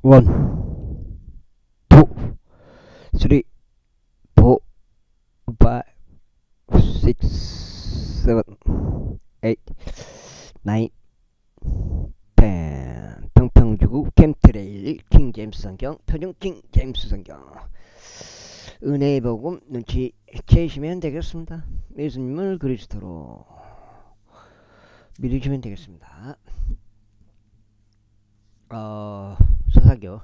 원, 투, 쓰리, 포, 파이브, 식스, 세븐, 에잇, 나인, 텐. 평평주구 캠트레일 킹제임스 성경 표준 킹제임스 성경 은혜의 복음 눈치채시면 되겠습니다. 예수님을 그리스도로 믿으시면 되겠습니다. 사사교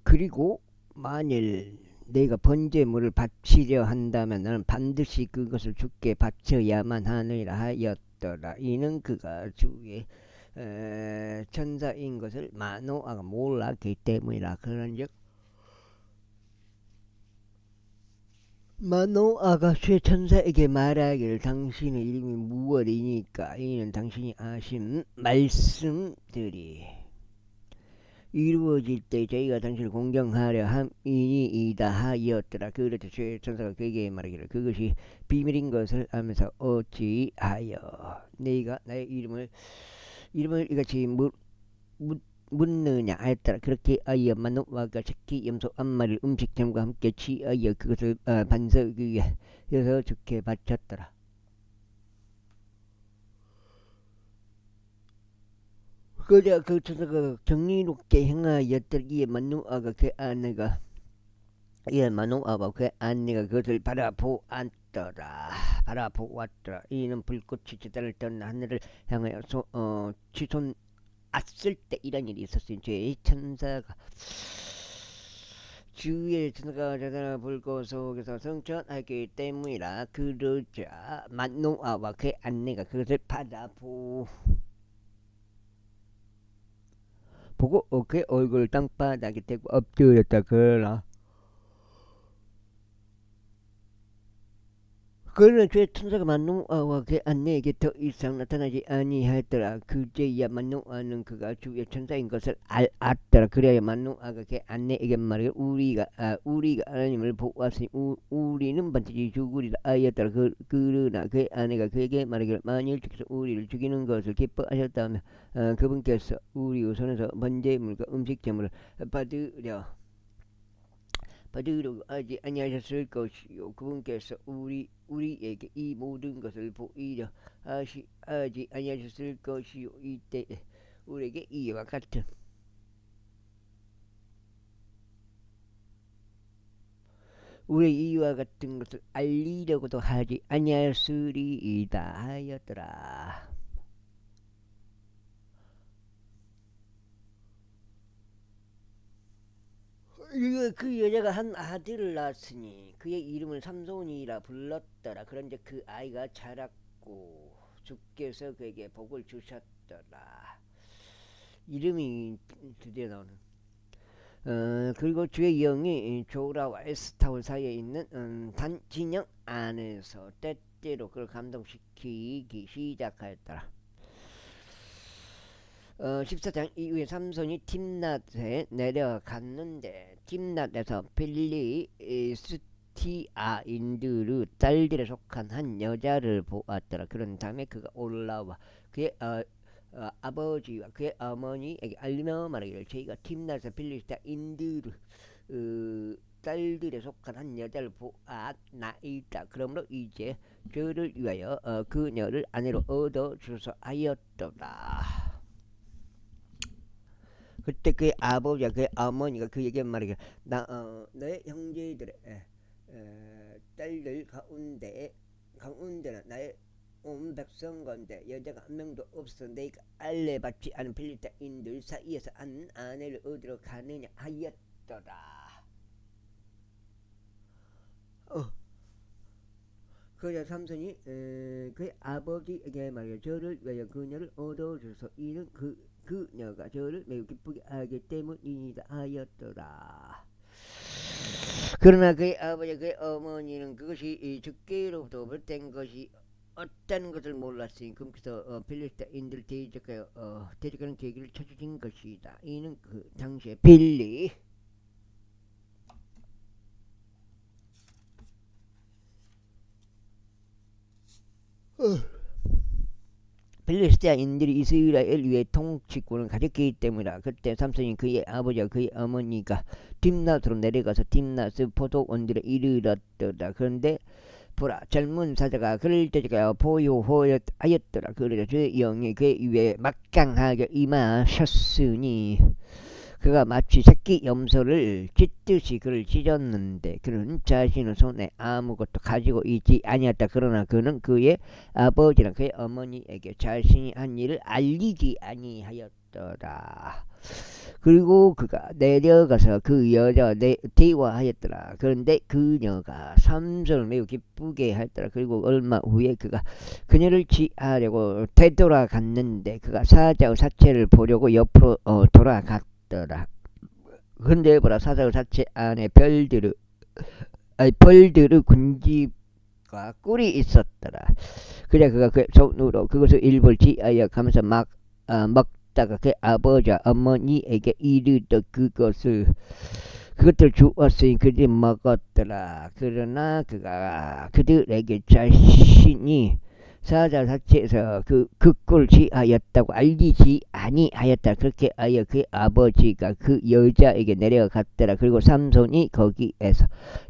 그리고 만일 내가 번제물을 바치려 한다면 나는 반드시 그것을 주께 바쳐야만 하느니라 하였더라. 이는 그가 주의 천사인 것을 마노아가 몰랐기 때문이라. 그런즉 마노아가 쇠 천사에게 말하기를 당신의 이름이 무엇이니까 이는 당신이 아신 말씀들이 이루어질 때 저희가 당신을 공경하려 함이니이다 하였더라. 그렇듯 쇠 천사가 그에게 말하기를 그것이 비밀인 것을 알면서 어찌하여 네가 나의 이름을 이같이 묻느냐 하였더라. 그렇게 하여 마노아가 새끼 염소 한 마리를 음식점과 함께 취하여 그것을 반석 위에 여서 주께 바쳤더라. 그자 그 천사가 경이롭게 행하였더기에 마노아가 그 아내가 그것을 바라보았더라. 이는 불꽃이 제단을 떠나 하늘을 향하여 치솟았을 때 이런 일이 있었으니 주의 천사가 제단을 불꽃 속에서 성천하기 때문이라. 그러자 마노아와 그 아내가 그것을 보고 그의 얼굴을 땅바닥에 대고 엎드렸다. 그러나 주의 천사가 마노아와 그 아내에게 더 이상 나타나지 아니하였더라. 그제야 마노아는 그가 주의 천사인 것을 알았더라. 그래야 마노아가 그 아내에게 말하기를 우리가 하나님을 보았으니 우리는 반드시 죽으리라 하였더라. 그러나 그 아내가 그에게 말하기를 만일 주께서 우리를 죽이는 것을 기뻐하셨다면 그분께서 우리 손에서 번제물과 음식제물을 받으려고 하지 아니하셨을 것이요 그분께서 우리에게 이 모든 것을 보이려 하지 아니하셨을 것이요 이때 우리에게 이와 같은 것을 알리려고도 하지 아니하였으리이다 하였더라. 그 여자가 한 아들을 낳았으니 그의 이름을 삼손이라 불렀더라. 그런데 그 아이가 자랐고 주께서 그에게 복을 주셨더라. 이름이 드디어 나오는. 그리고 주의 영이 조라와 에스타올 사이에 있는 단 진영 안에서 때때로 그를 감동시키기 시작하였더라. 14장 이후에 삼손이 팀낫에 내려갔는데 팀낫에서 필리스티아인들의 딸들에 속한 한 여자를 보았더라. 그런 다음에 그가 올라와 그의 아버지와 그의 어머니에게 알리며 말하기를 저희가 팀낫에서 필리스티아인들의 딸들에 속한 한 여자를 보았나이다. 그러므로 이제 저를 위하여 그녀를 아내로 얻어주소서 하였더라. 그때 그의 아버지와 그의 어머니가 그에게 말하기를 너의 형제들의 딸들 가운데는 나의 온 백성건데 여자가 한 명도 없어 내가 알레받지 않은 필리스타인들 사이에서 한 아내를 얻으러 가느냐 하였더라. 그러자 삼손이 그의 아버지에게 말하여 저를 위하여 그녀를 얻어줘서 이는 그녀가 저를 매우 기쁘게 하기 때문이다 하였더라. 그러나 그의 아버지 그의 어머니는 그것이 주께로부터 벌된 것이 어떤 것을 몰랐으니 그분께서 필리스타인들을 대적하는 계기를 쳐주신 것이다. 이는 그 당시에 빌리 필리스티아인들이 이스라엘 위에 통치권을 가졌기 때문이다. 그때 삼손이 그의 아버지와 그의 어머니가 딥낫으로 내려가서 딥낫의 포도원들에 이르렀더라. 그런데 보라, 젊은 사자가 그를 쫓아가 보요하였더라. 그러자 주 영이 그의 위에 막강하게 임하셨으니 그가 마치 새끼 염소를 찢듯이 그를 찢었는데 그는 자신의 손에 아무것도 가지고 있지 아니었다. 그러나 그는 그의 아버지랑 그의 어머니에게 자신이 한 일을 알리지 아니하였더라. 그리고 그가 내려가서 그 여자와 대화하였더라. 그런데 그녀가 삼손을 매우 기쁘게 하였더라. 그리고 얼마 후에 그가 그녀를 취하려고 되돌아갔는데 그가 사자의 사체를 보려고 옆으로 돌아갔더라. 근데 보라, 사자의 사체 안에 벌들의 군집과 꿀이 있었더라. 그래 그가 그 손으로 그것을 일부러 취하여 가면서 먹다가 그 아버지와 어머니에게 이르되 그것을 주었으니 그들이 먹었더라. 그러나 그가 그들에게 자신이 사자 자체에서 그 꿀을 취하였다고 알리지 아니하였다. 그렇게 하여 그 아버지가 그 여자에게 내려갔더라. 그리고 삼손이 거기에서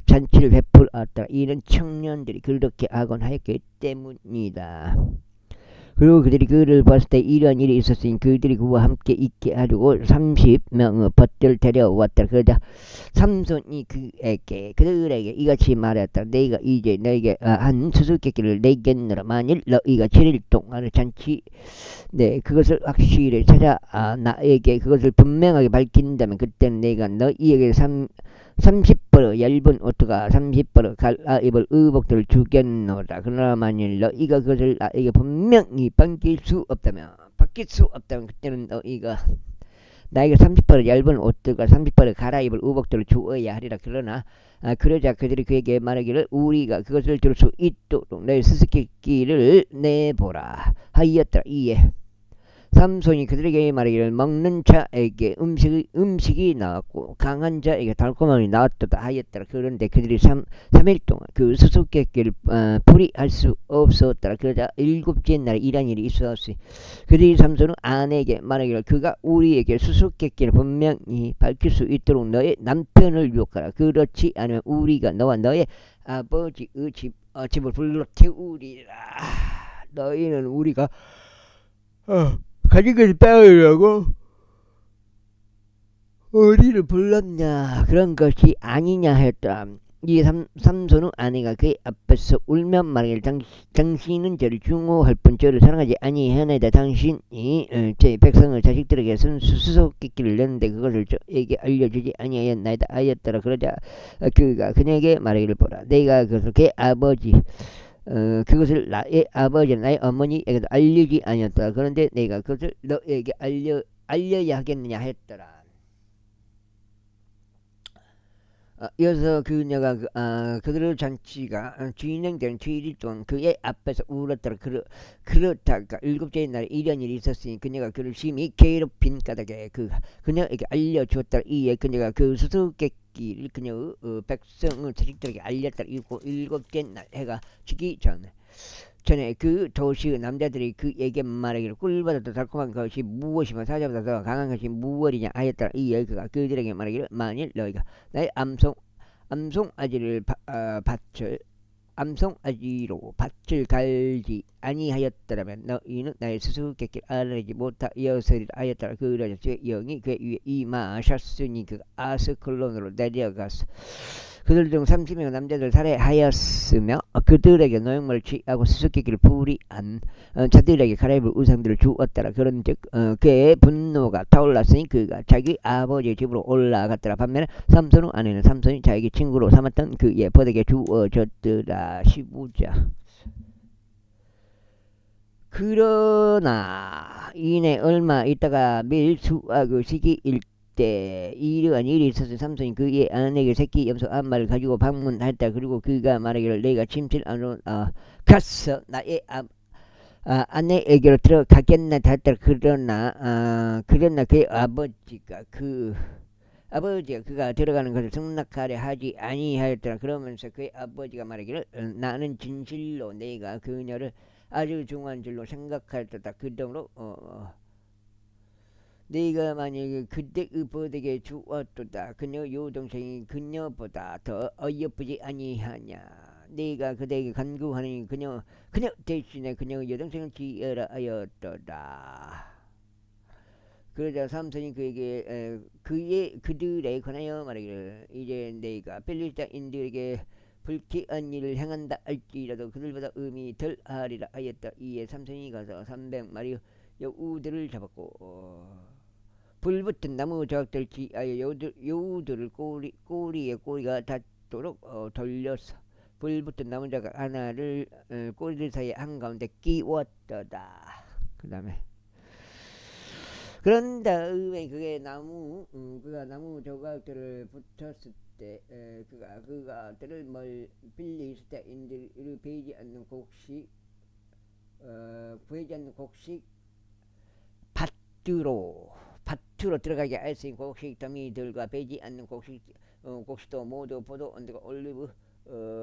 잔치를 베풀었더라. 이는 청년들이 그렇게 하곤 하였기 때문이다. 그리고 그들이 그를 봤을 때 이런 일이 있었으니 그들이 그와 함께 있게 하려고 30명의 벗들을 데려왔더라. 그러자 삼손이 그들에게 이같이 말했다. 내가 이제 너에게 한 수수께끼를 내겠노라. 만일 너희가 7일 동안의 잔치 그것을 확실히 찾아 나에게 그것을 분명하게 밝힌다면 그때는 내가 너희에게 30벌의 얇은 옷과 30벌의 갈아입을 의복들을 주겠노라. 그러나 만일 너희가 그것을 나에게 분명히 바뀔 수 없다면 그때는 너희가 나에게 30벌의 얇은 옷들과 30벌의 갈아입을 의복들을 주어야 하리라. 그러나 그러자 그들이 그에게 말하기를 우리가 그것을 줄 수 있도록 너희 수수께끼를 내보라 하였더라. 이에 삼손이 그들에게 말하기를 먹는 자에게 음식이 나왔고 강한 자에게 달콤함이 나왔도다 하였더라. 그런데 그들이 3일 동안 그 수수께끼를 풀이할 수 없었더라. 그러자 7째 날에 이런 일이 있었으니 그들이 삼손은 아내에게 말하기를 그가 우리에게 수수께끼를 분명히 밝힐 수 있도록 너의 남편을 유혹하라. 그렇지 않으면 우리가 너와 너의 아버지의 집을 불러 태우리라. 너희는 우리가 가진 것을 빼앗으려고 어디를 불렀냐 그런 것이 아니냐 했더라. 이 삼손은 아내가 그의 앞에서 울며 말하기를 당신은 저를 중호할 뿐 저를 사랑하지 아니하나이다. 당신이 제 백성의 자식들에게 수수께끼를 냈는데 그것을 저에게 알려주지 아니하였나이다 하였더라. 그러자 그가 그녀에게 말하기를 보라, 내가 그것을 그의 아버지 그것을 나의 아버지 나의 어머니에게도 알리지 아니었더라. 그런데 내가 그것을 너에게 알려야 하겠느냐 했더라. 이어서 그녀가 그들의 잔치가 진행되는 7일 동안 그의 앞에서 울었더라. 그렇다가 7째 날에 이런 일이 있었으니 그녀가 그를 심히 괴롭힌 까닭에 그녀에게 알려주었더라. 이에 그녀가 그 수수께끼를 그녀의 백성의 자식들에게 알렸더라. 7째 날 해가 지기 전에 그 도시의 남자들이 그에게 말하기를 꿀보다 더 달콤한 것이 무엇이며 사자보다 더 강한 것이 무엇이냐 하였더라. 이에 그가 그들에게 말하기를 만일 너희가 나의 암송아지로 밭을 갈지 아니하였더라면 너희는 나의 수수께끼를 알아내지 못하였으리라 하였더라. 그러자 제 영이 그 위에 임하셨으니 그가 아스클론으로 내려가서 그들 중 30명 남자들 살해하였으며 그들에게 노역물을 취하고 수수께끼를 풀이한 자들에게 갈아입을 우상들을 주었더라. 그런즉 그의 분노가 타올랐으니 그가 자기 아버지의 집으로 올라갔더라. 반면에 삼손의 아내는 삼손이 자기 친구로 삼았던 그의 벗에게 주어졌더라. 15장. 그러나 이내 얼마 있다가 밀수확의 시기일 때 이러한 일이 있어서 삼손이 그의 아내에게 새끼 염소 한 마리를 가지고 방문했다. 그리고 그가 말하기를 내가 침실 안으로 가서 나의 아내에게로 들어가겠나 했다. 그러나 그의 아버지가 그가 들어가는 것을 승낙하려 하지 아니하였더라. 그러면서 그의 아버지가 말하기를 나는 진실로 내가 그녀를 아주 중요한 줄로 생각할 때다. 그러므로 네가 만약에 그때 버덕에 주었도다. 그녀 여동생이 그녀보다 더 어여쁘지 아니하냐. 네가 그대에게 간구하니 그녀 대신에 그녀 여동생을 지으라 하였도다. 그러자 삼손이 그에게 그들에 관하여 말하기를 이제 내가 필리스타인들에게 불쾌한 일을 행한다 할지라도 그들보다 음이 덜하리라 하였다. 이에 삼손이 가서 300마리 여우들을 잡았고 불붙은 나무 저악들 지하여 여우들을 꼬리에 꼬리가 닿도록 돌려서 불붙은 나무 저악 하나를 꼬리들 사이에 한가운데 끼웠더다. 그 다음에 그런 다음에 그게 그가 나무 조각들을 붙였을 때 그가들을 빌리스타인들을 베이지 않는 곡식 밭으로 들어가게 할 수 있는 곡식 더미들과 베이지 않는 곡식도 모두 포도 언덕과 올리브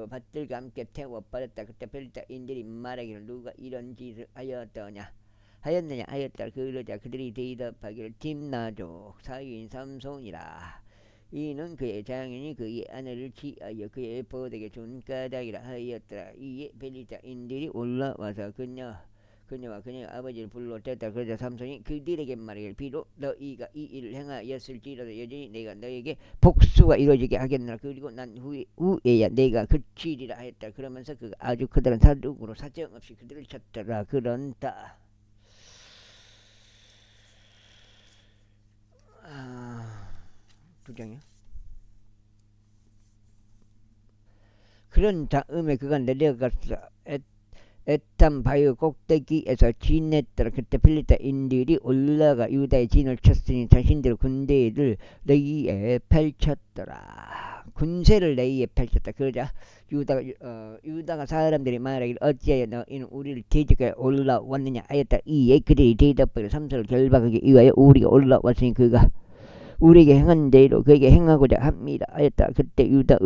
밭들과 함께 태워버렸다. 그때 빌리스타인들이 말하기를 누가 이런 짓을 하였느냐 하였다. 그러자 그들이 대답하기를 팀나족 사위인 삼손이라. 이는 그의 장인이 그의 아내를 취하여 그의 버덕에 준 까닭이라 하였더라. 이에 빌리스타인들이 올라와서 그녀와 그녀의 아버지를 불러댔다. 그러자 삼손이 그들에게 말하기를 비록 너희가 이 일을 행하였을지라도 여전히 내가 너에게 복수가 이루어지게 하겠노라. 그리고 난 후에야 내가 그치리라 하였다. 그러면서 그가 아주 커다란 사둑으로 사정없이 그들을 쳤더라. 그런다. 두 장이요. 그런 다음에 그가 내려가서 에탄 바위 꼭대기에서 진했더라. 그때 필리스타인들이 올라가 유다의 진을 쳤으니 자신들의 군대를 레이에 펼쳤더라. 군세를 레이에 펼쳤다. 그러자 유다가 사람들이 말하기를 어찌하여 너희는 우리를 대적하여 올라왔느냐 하였다. 이에 그들이 대답하기를 삼손을 결박하기 위하여 우리가 올라왔으니 그가 우리에게 행한 대로 그에게 행하고자 합니다 하였다. 그때 유다의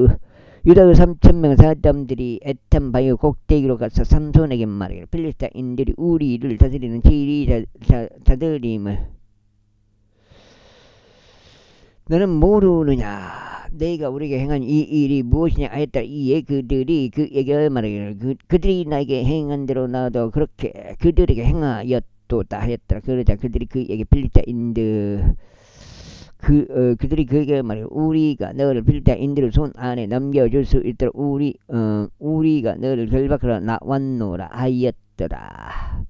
3,000명 사람들이 에탄 바위 꼭대기로 가서 삼손에게 말하기를 필리스타인들이 우리를 다스리는 지리자들임을 너는 모르느냐. 내가 우리에게 행한 이 일이 무엇이냐 하였다. 이에 그들이 그에게 말하기를 그들이 나에게 행한 대로 나도 그렇게 그들에게 행하였도다 하였더라. 그러자 그들이 그에게 필리스타인들 그들이 그에게 말해 우리가 너를 필리스타인들의 손 안에 넘겨줄 수 있도록 우리가 너를 결박하러 나왔노라 하였더라.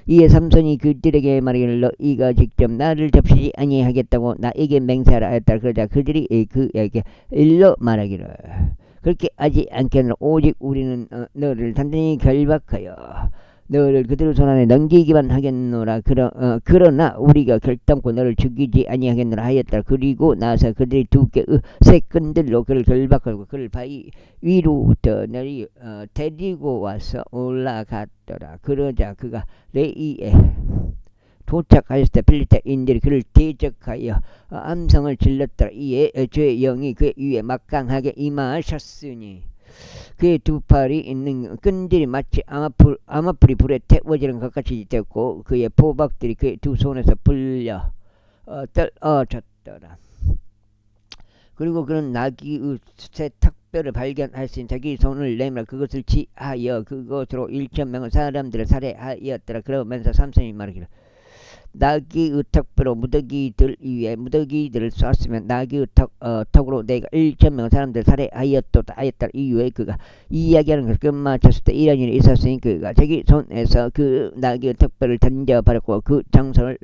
이에 삼손이 그들에게 말하기를 너희가 직접 나를 잡히지 아니하겠다고 나에게 맹세하라 하였다. 그러자 그들이 그에게 일러 말하기를 그렇게 하지 않겠노라. 오직 우리는 너를 단단히 결박하여 너를 그들의 손안에 넘기기만 하겠노라. 그러나 우리가 결단코 너를 죽이지 아니하겠노라 하였다. 그리고 나서 그들이 두 개의 새 끈들로 그를 결박하고 그를 바위 위로부터 데리고 와서 올라갔더라. 그러자 그가 레이에 도착하였을 때 필리스타인들이 그를 대적하여 함성을 질렀더라. 이에 주의 영이 그 위에 막강하게 임하셨으니 그의 두 팔이 있는 끈들이 마치 아마풀이 불에 태워지는 것 같이 됐고 그의 포박들이 그의 두 손에서 풀려 떨어졌더라. 그리고 그는 나귀의 새 턱뼈를 발견하신 자기 손을 내밀어 그것을 취하여 그것으로 1,000명의 사람들을 살해하였더라. 그러면서 삼손이 말하기를 나귀의 턱뼈로 무더기들을 쐈으면 나귀의 턱으로 내가 1,000명의 사람들을 살해하였도다 하였다. 이후에 그가 이야기하는 것을 끝마쳤을 때 이런 일이 있었으니 그가 자기 손에서 그 나귀의 턱뼈를 던져버렸고 그 장소를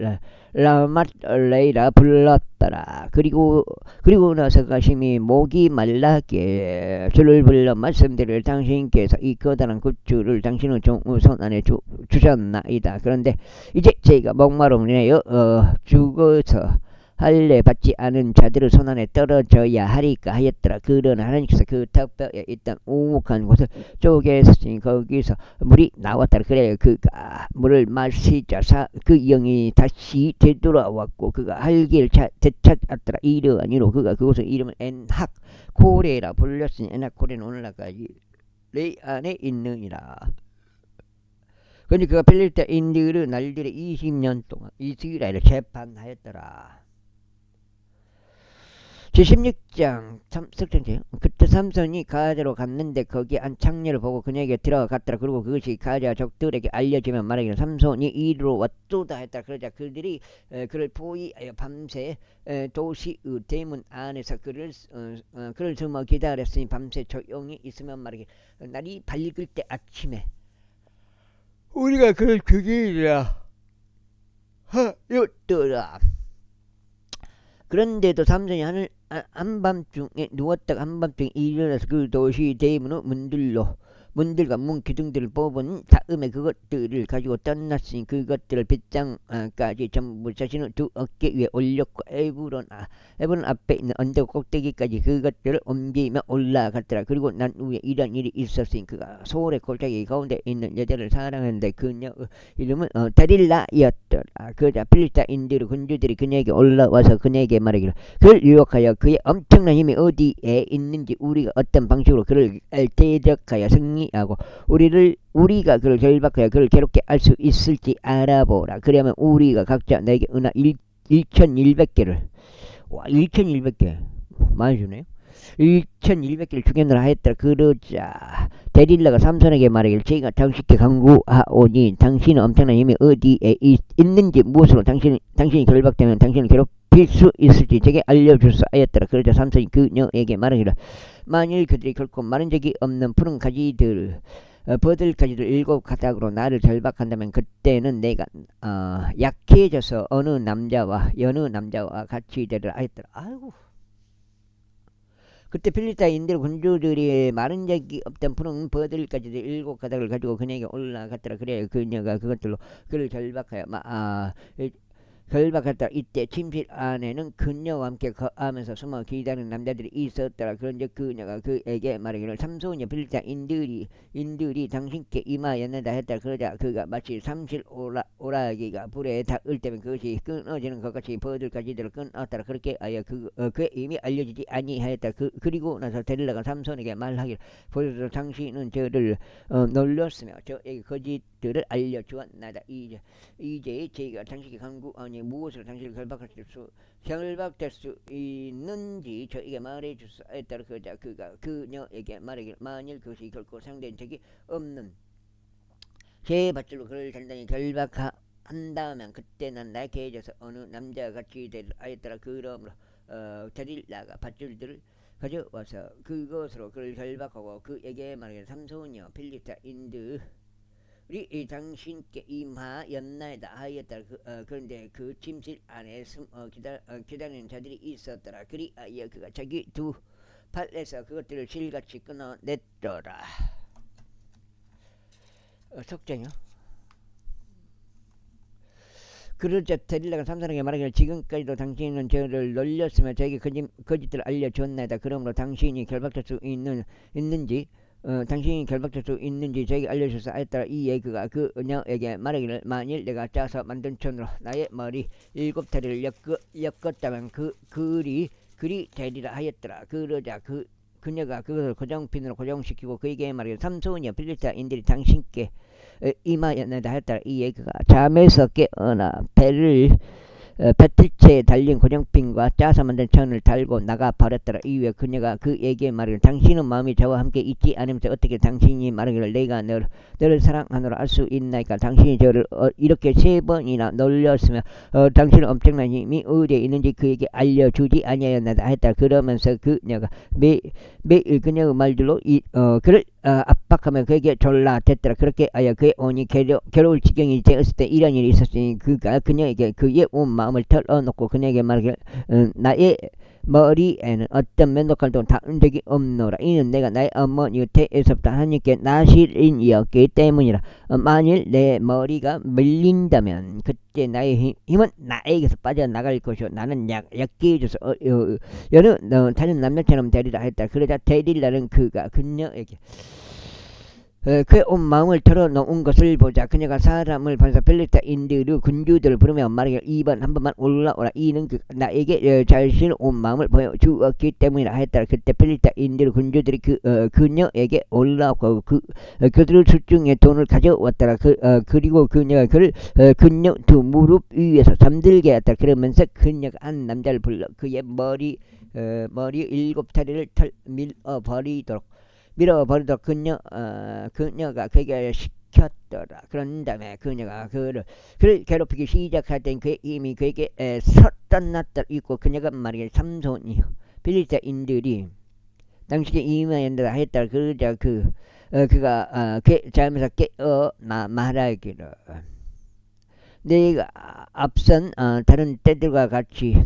라맛레이라 불렀더라. 그리고 나서 그가 심히 목이 말라게 주를 불러 말씀드릴 당신께서 이 커다란 굿줄을 당신의 종의 손 안에 주셨나이다. 그런데 이제 제가 목마름으로 인하여 죽어서 할례 받지 않은 자들의 손안에 떨어져야 하리까 하였더라. 그러나 하나님께서 그 턱뼈에 있던 오목한 곳을 쪼개셨으니 거기서 물이 나왔더라. 그래 그가 물을 마시자 그 영이 다시 되돌아왔고 그가 할기를 되찾았더라. 이러한 이로 그가 그곳의 이름을 엔학 코레라 불렸으니 엔학 코레는 오늘날까지 레이 안에 있느니라. 근데 그가 필리스타인들을 날들의 20년 동안 이스라엘을 재판하였더라. 제16장 석전제요. 그때 삼손이 가자로 갔는데 거기 한 창녀를 보고 그녀에게 들어갔더라. 그리고 그것이 가자 적들에게 알려지면 말하기를 삼손이 이리로 왔도다 했더라. 그러자 그들이 그를 포위하여 밤새 도시의 대문 안에서 그를 숨어 기다렸으니 밤새 조용히 있으면 말하기를 날이 밝을 때 아침에 우리가 그를 죽이리라 하였더라. 그런데도 삼손이 한밤중에 누웠다가 한밤중에 일어나서 그 도시 대문의 문들과 문 기둥들을 뽑은 다음에 그것들을 가지고 떠났으니 그것들을 빗장까지 전부 자신의 두 어깨 위에 올렸고 에브론 앞에 있는 언덕 꼭대기까지 그것들을 옮기며 올라갔더라. 그리고 난 후에 이런 일이 있었으니 그가 소울의 골짜기 가운데 있는 여자를 사랑하는데 그녀의 이름은 데릴라였더라. 그러자 필리스타인들의 군주들이 그녀에게 올라와서 그녀에게 말하기를 그를 유혹하여 그의 엄청난 힘이 어디에 있는지 우리가 어떤 방식으로 그를 대적하여 승리하고 우리가 그를 결박하여 그를 괴롭게 할 수 있을지 알아보라. 그러면 우리가 각자 내게 은하 1,100개를 1,100개 많이 주네요. 1,100개를 주겠노라 하였더라. 그러자 데릴라가 삼손에게 말하기를 제가 당신께 강구하오니 당신은 엄청난 힘이 어디에 있는지 무엇으로 당신이 결박되면 당신을 괴롭힐 수 있을지 제게 알려주소 하였더라. 그러자 삼손이 그녀에게 말하기를 만일 그들이 결코 마른 적이 없는 푸른 가지들 버들가지들 7가닥으로 나를 결박한다면 그때는 내가 약해져서 여느 남자와 같이 되리라 하였더라. 아이고. 그때 필리스타인들 군주들이 마른 적이 없던 푸른 버들가지들 7가닥을 가지고 그녀에게 올라갔더라. 그래야 그녀가 그것들로 그를 결박하여 결박했다. 이때 침실 안에는 그녀와 함께 거하면서 숨어 기다리는 남자들이 있었더라. 그런데 그녀가 그에게 말하기를 삼손이 필리스타인들이 당신께 임하였느다 했다. 그러자 그가 마치 삼실 오라기가 불에 닿을 때면 그것이 끊어지는 것 같이 버들가지들을 끊었더라. 그렇게 하여 그의 이미 알려지지 아니하였다. 그리고 나서 데릴라가 삼손에게 말하기를 보소서 당신은 저를 놀렸으며 저에게 거짓들을 알려주었나이다. 이제 제가 당신께 강구하니 무엇으로 당신을 결박될 수 있는지 저에게 말해주소 했더라. 그러자 그가 그녀에게 말하기를 만일 그것이 결코 상대한 적이 없는 제 밧줄로 그를 단단히 결박한다면 그때 난 약해져서 어느 남자가 같이 되리라 하였더라. 그러므로 데릴라가 밧줄들을 가져와서 그것으로 그를 결박하고 그에게 말하기를 삼손이여 필리스타인들이 당신께 임하였나이다 하였더라. 그런데 그 침실 안에 기다리는 자들이 있었더라. 그리하여 그가 자기 두 팔에서 그것들을 실같이 끊어냈더라. 속쟁이요. 그러자 데릴라가 삼손에게 말하기를 지금까지도 당신은 저를 놀렸으며 저에게 거짓들을 알려주었나이다. 그러므로 당신이 결박될 수 있는지 저에게 알려주소서 하였더라. 이에 그가 그녀에게 말하기를 만일 내가 짜서 만든 천으로 나의 머리 7다리를 엮었다면 그리 되리라 하였더라. 그러자 그녀가 그것을 고정핀으로 고정시키고 그에게 말하기를 삼손이여 필리스타인들이 당신께 임하였나이다 하였더라. 이에 그가 잠에서 깨어나 배틀체에 달린 고정핀과 짜서 만든 천을 달고 나가 버렸더라. 이후에 그녀가 그에게 말하기를 당신은 마음이 저와 함께 있지 않으면서 어떻게 당신이 말하기를 내가 너를 사랑하노라 할 수 있나이까. 당신이 저를 이렇게 3번이나 놀렸으며 당신은 엄청난 힘이 어디에 있는지 그에게 알려주지 아니하였나이다 했다. 그러면서 그녀가 매일 그녀의 말들로 그를 압박하며 그에게 졸라댔더라. 그렇게 하여 그의 온이 괴로울 지경이 되었을 때 이런 일이 있었으니 그가 그녀에게 그의 온 마음을 털어놓고 그녀에게 말하기를 나의 머리에는 어떤 면도칼도 닿은 적이 없노라. 이는 내가 나의 어머니 태에서부터 하나님께 나실인이었기 때문이라. 만일 내 머리가 밀린다면 그때 나의 힘은 나에게서 빠져나갈 것이요 나는 약해져서 다른 남자처럼 되리라 했다. 그러자 데릴라는 그가 그녀에게 그의 온 마음을 털어놓은 것을 보자. 그녀가 사람을 보내서 필리스타인들의 군주들을 부르며 말하기를 2번 한 번만 올라오라. 이는 나에게 자신의 온 마음을 보여주었기 때문이라 하였더라. 그때 필리스타인들의 군주들이 그녀에게 올라오고 그들의 술중에 돈을 가져왔더라. 그리고 그녀가 그녀 두 무릎 위에서 잠들게 했더라. 그러면서 그녀가 한 남자를 불러 그의 머리 7다리를 밀어버리도록 그녀가 그에게 시켰더라. 그런 다음에 그녀가 그를 괴롭히기 시작할 땐 이미 그에게 떠났다 있고 그녀가 말하기를 삼손이 필리스타인들이 당신에게 임하였다 했다. 그러자 그가 잠에서 깨어 말하기를 내가 앞선 다른 때들과 같이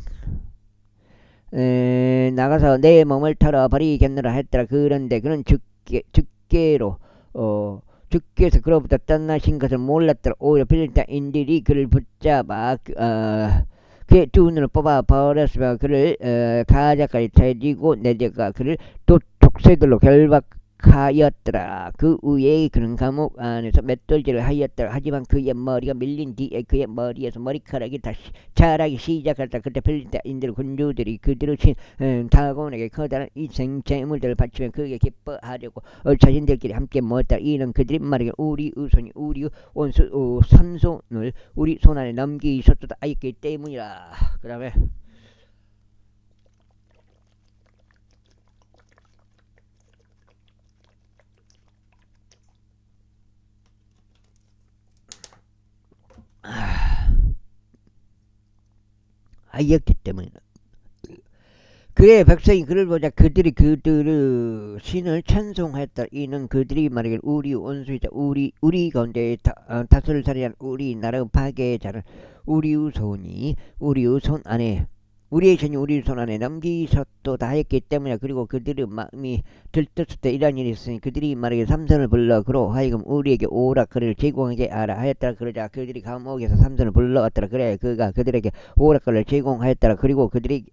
나가서 내 몸을 털어버리겠노라 했더라. 그런데 그는 주께서 그로부터 떠나신 것을 몰랐더라. 오히려 필리스타인들이 그를 붙잡아 그의 두 눈을 뽑아 버렸으며 그를 가자까지 데리고 내려가 그를 또 족쇄들로 결박하였더라. 그 후에 그는 감옥 안에서 맷돌질을 하였더라. 하지만 그의 머리가 밀린 뒤에 그의 머리에서 머리카락이 다시 자라기 시작했다. 그때 필리스타인들 군주들이 그들을 친 다곤에게 커다란 이생 제물들을 바치며 그에게 기뻐하려고 자신들끼리 함께 모였다. 이는 그들이 말하기를 우리 우손이 우리 원수 삼손을 우리 손안에 넘기셨도다 하였기 때문이라. 그 다음에 하였기 때문이라. 그의 백성이 그를 보자 그들의 신을 찬송하였다. 이는 그들이 말하기를 우리 원수이자 우리 가운데 다스를 살이한 우리 나라 파괴자를 우리의 손 안에 우리의 신이 우리 손 안에 넘기셨도다 하였기 때문이야. 그리고 그들의 마음이 들떴을 때 이런 일이 있으니 그들이 말하기를 삼손을 불러 그로 하여금 우리에게 오라 그를 제공하게 하라 하였더라. 그러자 그들이 감옥에서 삼손을 불러왔더라. 그래 그가 그들에게 오락가를 제공하였더라. 그리고 그들이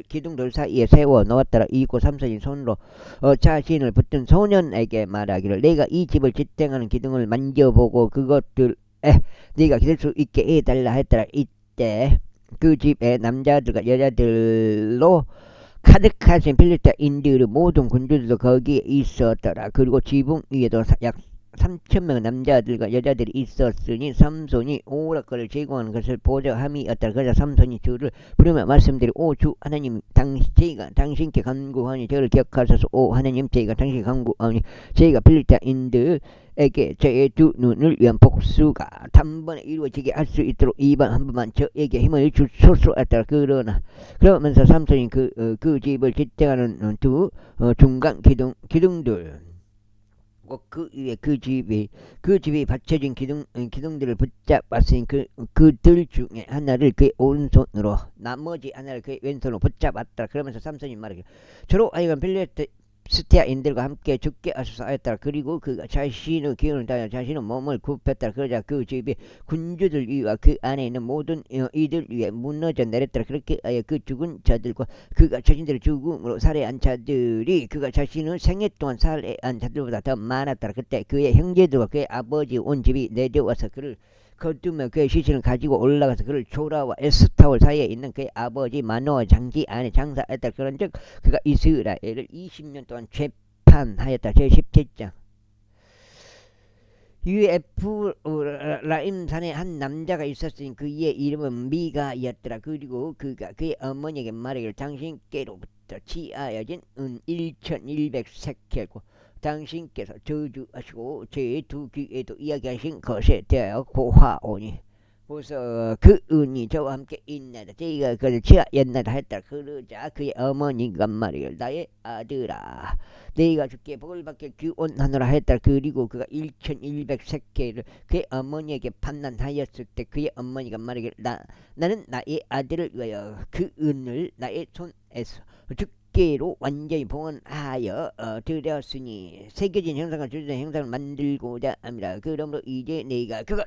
기둥들 사이에 세워 놓았더라. 이고 삼손이 손으로 자신을 붙든 소년에게 말하기를 내가 이 집을 지탱하는 기둥을 만져보고 그것들에 네가 기댈 수 있게 해달라 했더라. 이때 그 집에 남자들과 여자들로 가득하신 필리스타인들의 모든 군주들도 거기에 있었더라. 그리고 지붕 위에도 약 3,000명의 남자들과 여자들이 있었으니 삼손이 오락가를 제공하는 것을 보자 함이었더라. 그러자 삼손이 주를 부르며 말씀드리 오 주 하나님 저희가 당신께 간구하니 저를 기억하소서. 오 하나님 저희가 당신께 간구하니 저희가 필리스타인들에게 저의 두 눈을 위한 복수가 단번에 이루어지게 할 수 있도록 2번 한 번만 저에게 힘을 주소서 했더라. 그러면서 삼손이 그 집을 지탱하는 두 중간 기둥들 그 위에 그 집이 받쳐진 기둥들을 붙잡았으니 그들 중에 하나를 그의 오른손으로 나머지 하나를 그의 왼손으로 붙잡았다. 그러면서 삼손이 말하기를 저로 하여금 필리스티아인들과 함께 죽게 하소서 하였더라. 그리고 그가 자신의 기운을 다하여 자신의 몸을 굽혔더라. 그러자 그 집이 군주들 위와 그 안에 있는 모든 이들 위에 무너져 내렸더라. 그렇게 하여 그 죽은 자들과 그가 자신들의 죽음으로 살해한 자들이 그가 자신의 생애 동안 살해한 자들보다 더 많았더라. 그때 그의 형제들과 그의 아버지 온 집이 내려와서 그를 거두며 그의 시신을 가지고 올라가서 그를 조라와 에스타올 사이에 있는 그의 아버지 마노아 장기 안에 장사했다. 그런즉 그가 이스라엘을 20년 동안 재판하였다. 제17장 유에프라임산에 한 남자가 있었으니 그의 이름은 미가였더라. 그리고 그가 그의 어머니에게 말하기를 당신께로부터 취하여진 은 1100세켈고 당신께서 저주하시고 제 두 귀에도 이야기하신 것에 대하여 고하오니 그래서 그 은이 저와 함께 있나이다. 저희가 그를 취하였나이다 했다. 그러자 그의 어머니가 말이길 나의 아들아 너희가 주께 복을 받길 기원하노라 했다. 그리고 그가 1100세켈을 그의 어머니에게 판단하였을 때 그의 어머니가 말이길 나는 나의 아들을 위하여 그 은을 나의 손에서 주께로 완전히 봉헌하여 드렸으니 새겨진 형상과 주된 형상을 만들고자 합니다. 그러므로 이제 내가 그걸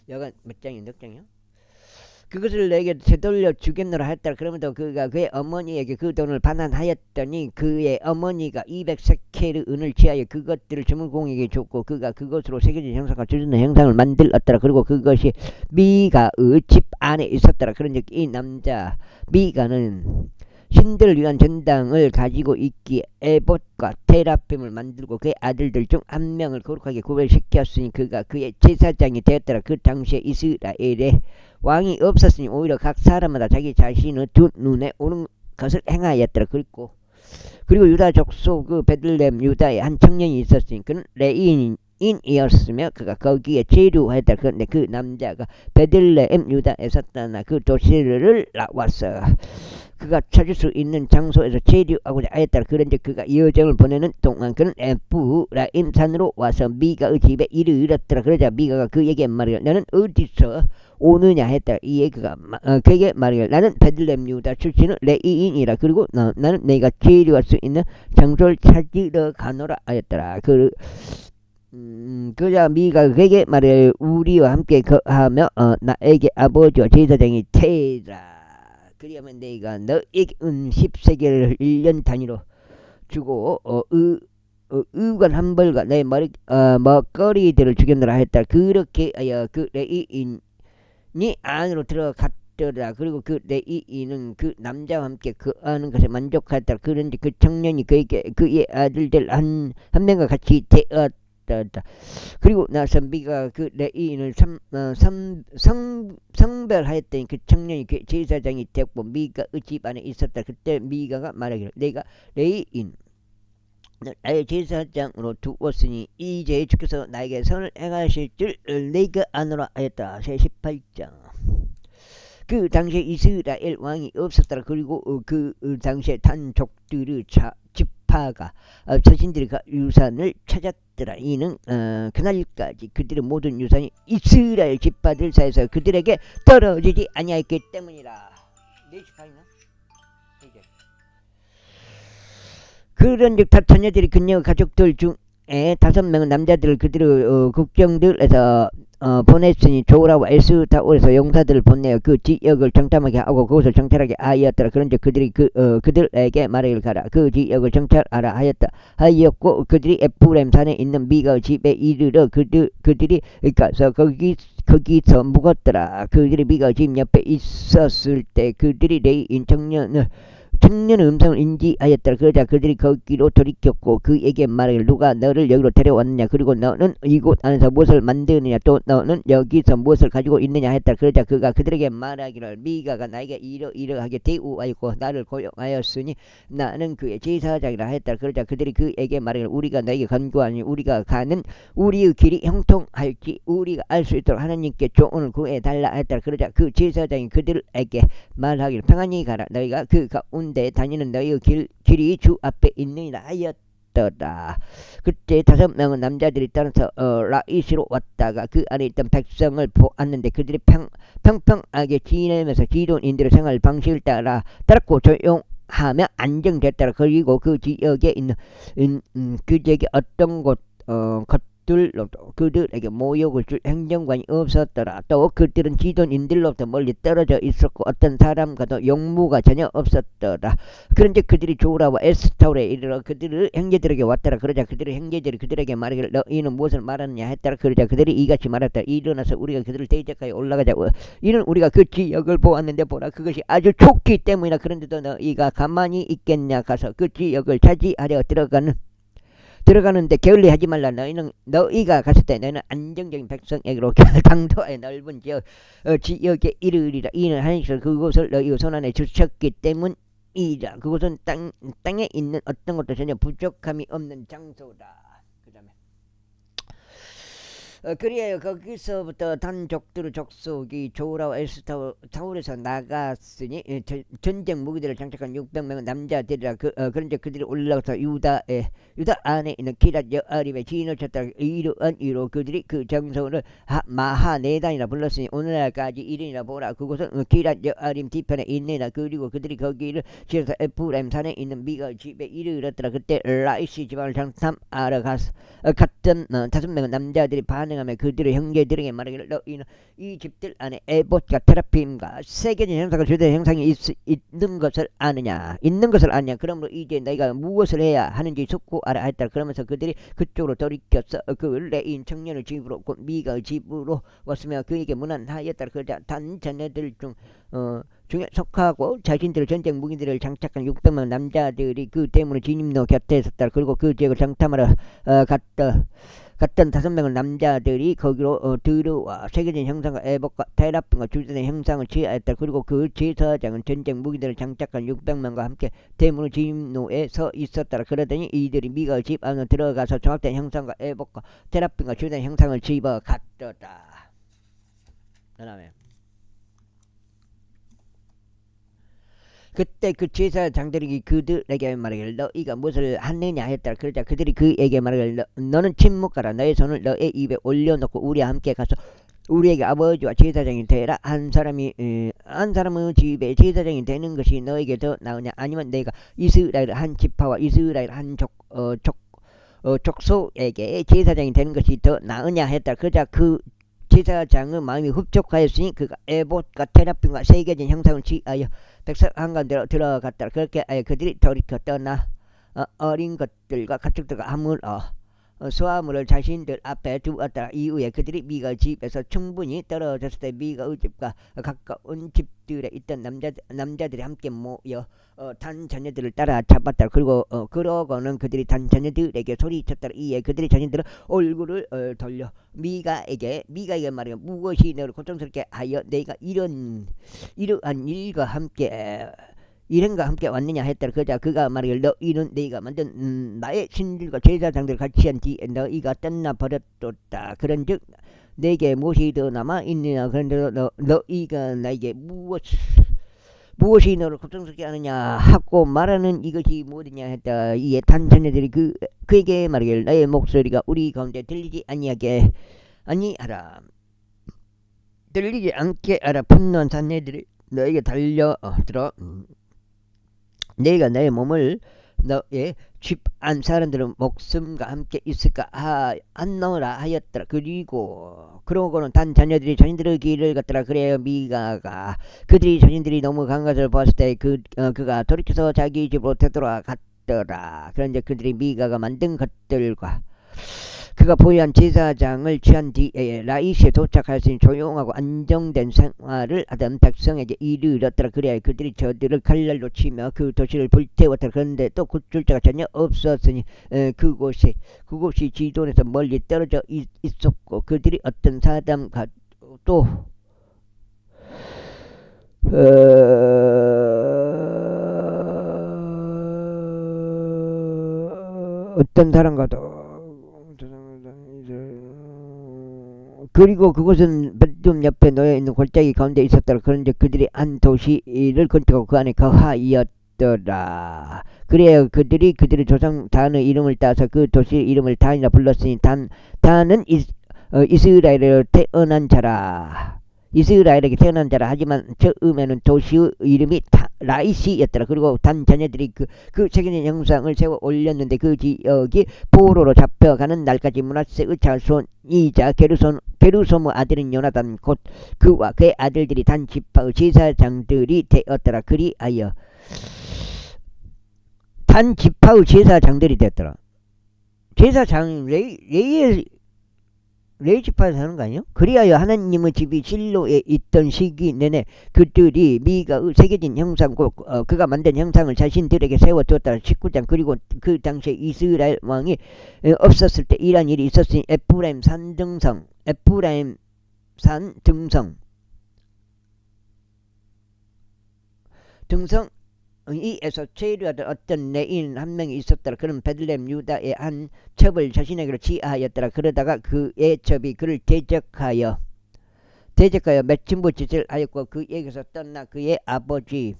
여간 몇 장이야? 몇 장이야? 그것을 내게 되돌려 주겠노라 했더라. 그러면서 그가 그의 어머니에게 그 돈을 반환하였더니 그의 어머니가 200세켈의 은을 취하여 그것들을 주물공에게 줬고 그가 그것으로 새겨진 형상과 주는 형상을 만들었더라. 그리고 그것이 미가의 집 안에 있었더라. 그런즉 이 남자 미가는 신들을 위한 전당을 가지고 있기에 에봇과 테라핌을 만들고 그의 아들들 중 한 명을 거룩하게 구별시켰으니 그가 그의 제사장이 되었더라. 그 당시에 이스라엘에 왕이 없었으니 오히려 각 사람마다 자기 자신의 두 눈에 오는 것을 행하였더라. 그리고 유다 족속 그 베들레헴 유다에 한 청년이 있었으니 그는 레인이었으며 그가 거기에 체류하였다. 그런데 그 남자가 베들레헴 유다에서 떠나 그 도시를 나왔어. 그가 찾을 수 있는 장소에서 체류하고자 하였다. 그런데 그가 여정을 보내는 동안 그는 에프라임 산으로 와서 미가의 집에 이르렀더라. 그러자 미가가 그에게 말하기를 너는 어디서 오느냐 했다. 이에 그가 그에게 말하기를 나는 베들레헴 유다 출신의 레이인이라. 그리고 나는 내가 체류할 수 있는 장소를 찾으러 가노라 하였더라. 그러자 미가 그에게 말하기를 우리와 함께 거하며 나에게 아버지와 제사장이 되라. 그리하면 내가 너에게 10세겔을 1년 단위로 주고 의관 한 벌과 내 먹거리들을 주겠노라 했다. 그렇게 하여 그 레이인이 안으로 들어갔더라. 그리고 그 레이인은 그 남자와 함께 거하는 것에 만족하였다. 그런데 그 청년이 그에게 그의 아들들 한 명과 같이 되었다. 그리고 나서 미가 그 레이인을 성별하였더니 그 청년이 그 제사장이 되었고 미가의 집 안에 있었다. 그때 미가가 말하기를 내가 레이인 나의 제사장으로 두었으니 이제 주께서 나에게 선을 행하실 줄 내가 아노라 하였다. 제18장. 그 당시에 이스라엘 왕이 없었더라. 그리고 그 당시에 단족들의 지파가 자신들의 유산을 찾았더라. 이는 그날까지 그들의 모든 유산이 이스라엘 지파들 사이에서 그들에게 떨어지지 아니하였기 때문이라. 4시간이나? 그런즉 다 처녀들이 그녀 가족들 중에 5명은 남자들을 그들의 국정들에서 보냈으니 조라와 에스타올에서 용사들을 보내어 그 지역을 정탐하게 하고 그곳을 정찰하게 하였더라. 그런즉 그들이 그들에게 말하기를 가라. 그 지역을 정찰하라 하였고 그들이 에프라임 산에 있는 미가의 집에 이르러 그들이 가서 거기서 묵었더라. 그들이 미가의 집 옆에 있었을 때 그들이 레이인 청년의 음성을 인지하였더라. 그러자 그들이 거기로 돌이켰고 그에게 말하기를 누가 너를 여기로 데려왔느냐. 그리고 너는 이곳 안에서 무엇을 만드느냐. 또 너는 여기서 무엇을 가지고 있느냐 했더라. 그러자 그가 그들에게 말하기를 미가가 나에게 이러하게 대우하였고 나를 고용하였으니 나는 그의 제사장이라 했더라. 그러자 그들이 그에게 말하기를 우리가 너에게 간구하니 우리가 가는 우리의 길이 형통할지 우리가 알 수 있도록 하나님께 조언을 구해달라 했더라. 그러자 그 제사장이 그들에게 말하기를 평안히 가라. 너희가 그 가운데 다니는 너희의 길이 주 앞에 있느니라 하였더라. 그때 5명의 남자들이 따라서 라이시로 왔다가 그 안에 있던 백성을 보았는데 그들이 평평하게 지내면서 기존인들의 생활 방식을 따랐고 조용하며 안정됐더라. 그리고 그 지역에 있는 그 지역에 어떤 것들로도 그들에게 모욕을 줄 행정관이 없었더라. 또 그들은 지도인들로부터 멀리 떨어져 있었고 어떤 사람과도 용무가 전혀 없었더라. 그런데 그들이 조라와 에스타올에 이르러 그들의 형제들에게 왔더라. 그러자 그들의 형제들이 그들에게 말하기를 너희는 무엇을 말하느냐 했더라. 그러자 그들이 이같이 말했다. 일어나서 우리가 그들을 대적하여 올라가자. 이는 우리가 그 지역을 보았는데 보라 그것이 아주 좁기 때문이라. 그런데도 너희가 가만히 있겠냐. 가서 그 지역을 차지하려 들어가는데 게을리하지 말라. 너희가 갔을 때 너희는 안정적인 백성에게로 강도의 넓은 지역에 이르리라. 이는 하나님께서 그곳을 너희의 손안에 주셨기 때문이라. 그곳은 땅에 있는 어떤 것도 전혀 부족함이 없는 장소다. 그 다음에 그리하여 거기서부터 단족들의 족속이 조라와 에스타올에서 나갔으니 전쟁 무기들을 장착한 600명의 남자들이라. 그런데 그들이 올라가서 유다 안에 있는 기랏 여아림에 진을 쳤다. 이러한 이유로 그들이 그 장소를 마하네단이라 불렀으니 오늘날까지 이르니라. 보라 그곳은 기랏 여아림 뒤편에 있느니라. 그리고 그들이 거기를 지어서 에프라임 산에 있는 미가의 집에 이르렀더라. 그때 라이시 지방을 장탐하러 갔던 5명의 남자들이 반을 가능하면 그들의 형제들에게 말하기를 너희는 이 집들 안에 에봇과 테라핌과 세계적인 형상과 주된 형상이 있는 것을 아느냐. 있는 것을 아느냐. 그러므로 이제 너희가 무엇을 해야 하는지 숙고하라 했다. 그러면서 그들이 그쪽으로 돌이켜서 그 레인 청년의 집으로 곧 미가의 집으로 왔으며 그에게 문안하였다. 그러자 단 자녀들 중에 속하고 자신들의 전쟁 무기들을 장착한 600만 남자들이 그 대문의 진입로 곁에 있었다. 그리고 그 지역을 장탐하러 갔던 5명의 남자들이 거기로 들어와 세계적인 형상과 에봇과 테라핌과 주전의 형상을 취하였다. 그리고 그 제사장은 전쟁 무기들을 장착한 600명과 함께 대문의 진입로에 서 있었다. 그러더니 이들이 미가의 집 안으로 들어가서 정확된 형상과 에봇과 테라핌과 주전의 형상을 집어갔더라. 그 다음에 그때 그 제사장들이 그들에게 말하기를 너희가 무엇을 하느냐 했다. 그러자 그들이 그에게 말하기를 너는 침묵하라. 너의 손을 너의 입에 올려놓고 우리와 함께 가서 우리에게 아버지와 제사장이 되라. 한 사람의 집에 제사장이 되는 것이 너에게 더 나으냐, 아니면 내가 이스라엘 한 지파와 이스라엘 한 족속에게 제사장이 되는 것이 더 나으냐 했다. 그러자 그 제사장의 마음이 흡족하였으니 그가 에봇과 테라핌과 세계적인 형상을 취하여 백성 한가운데로 들어갔다. 그렇게 그들이 돌이켜 떠나 어린 것들과 가축들과 수화물을 자신들 앞에 두었다. 이후에 그들이 미가의 집에서 충분히 떨어졌을 때 미가의 집과 가까운 집들에 있던 남자들이 함께 모여 단 자녀들을 따라 잡았다. 그리고 그러고는 그들이 단 자녀들에게 소리쳤다. 이에 그들이 자신들의 얼굴을 돌려 미가에게 말하여 무엇이 너를 고통스럽게 하여 내가 이러한 일과 함께 왔느냐 했더라. 그러자 그가 말하기를 너희는 너희가 만든 나의 신들과 제사장들을 같이 한 뒤에 너희가 떠나버렸도다. 그런즉 내게 무엇이 더 남아있느냐. 그런데 너희가 나에게 무엇이 너를 고통스럽게 하느냐 하고 말하는 이것이 뭐냐 했다. 이에 단 자녀들이 그에게 말하기를 나의 목소리가 우리 가운데 들리지 아니하라. 들리지 않게 하라. 분노한 자녀들이 너에게 달려들어 내가 내 몸을 너의 집 안 사람들은 목숨과 함께 있을까 안노라 하였더라. 그러고는 단 자녀들이 자신들의 길을 갔더라. 그래야 미가가 그들이 자신들이 너무 강한 것을 봤을 때 그가 돌이켜서 자기 집으로 되돌아갔더라. 그런데 그들이 미가가 만든 것들과 그가 보유한 제사장을 취한 뒤에 라이시에 도착하였으니 조용하고 안정된 생활을 하던 백성에게 이르렀더라. 그래야 그들이 저들을 칼날로 치며 그 도시를 불태웠더라. 그런데 또 구출자가 전혀 없었으니 그곳이 지돈에서 멀리 떨어져 있었고 그들이 어떤 사람과 또 어떤 사람과도 그리고 그곳은 베드움 옆에 놓여있는 골짜기 가운데 있었더라. 그런데 그들이 한 도시를 건축하고 그 안에 거하였더라. 그래야 그들이 그들의 조상 단의 이름을 따서 그 도시 이름을 단이라 불렀으니 단은 이스라엘에 태어난 자라. 이스라엘에게 태어난 자라. 하지만 처음에는 도시의 이름이 라이시였더라. 그리고 단 자녀들이 그 세계적인 형상을 세워 올렸는데 그 지역이 포로로 잡혀가는 날까지 므낫세의 자손이자 게르솜의 아들인 요나단 곧 그와 그의 아들들이 단 지파의 제사장들이 되었더라. 그리하여 단 지파의 제사장들이 되었더라. 제사장 레위 지파에서 하는 거 아니에요? 그리하여 하나님의 집이 실로에 있던 시기 내내 그들이 미가의 세계적인 형상 그가 만든 형상을 자신들에게 세워두었다. 19장. 그리고 그 당시에 이스라엘 왕이 없었을 때 이러한 일이 있었으니 에프라임 산 등성 이에서 체류하던 어떤 레인 한 명이 있었더라. 그는 베들레헴 유다의 한 첩을 자신에게로 취하였더라. 그러다가 그의 첩이 그를 대적하여 맺힌부 짓을 하였고 그에게서 떠나 그의 아버지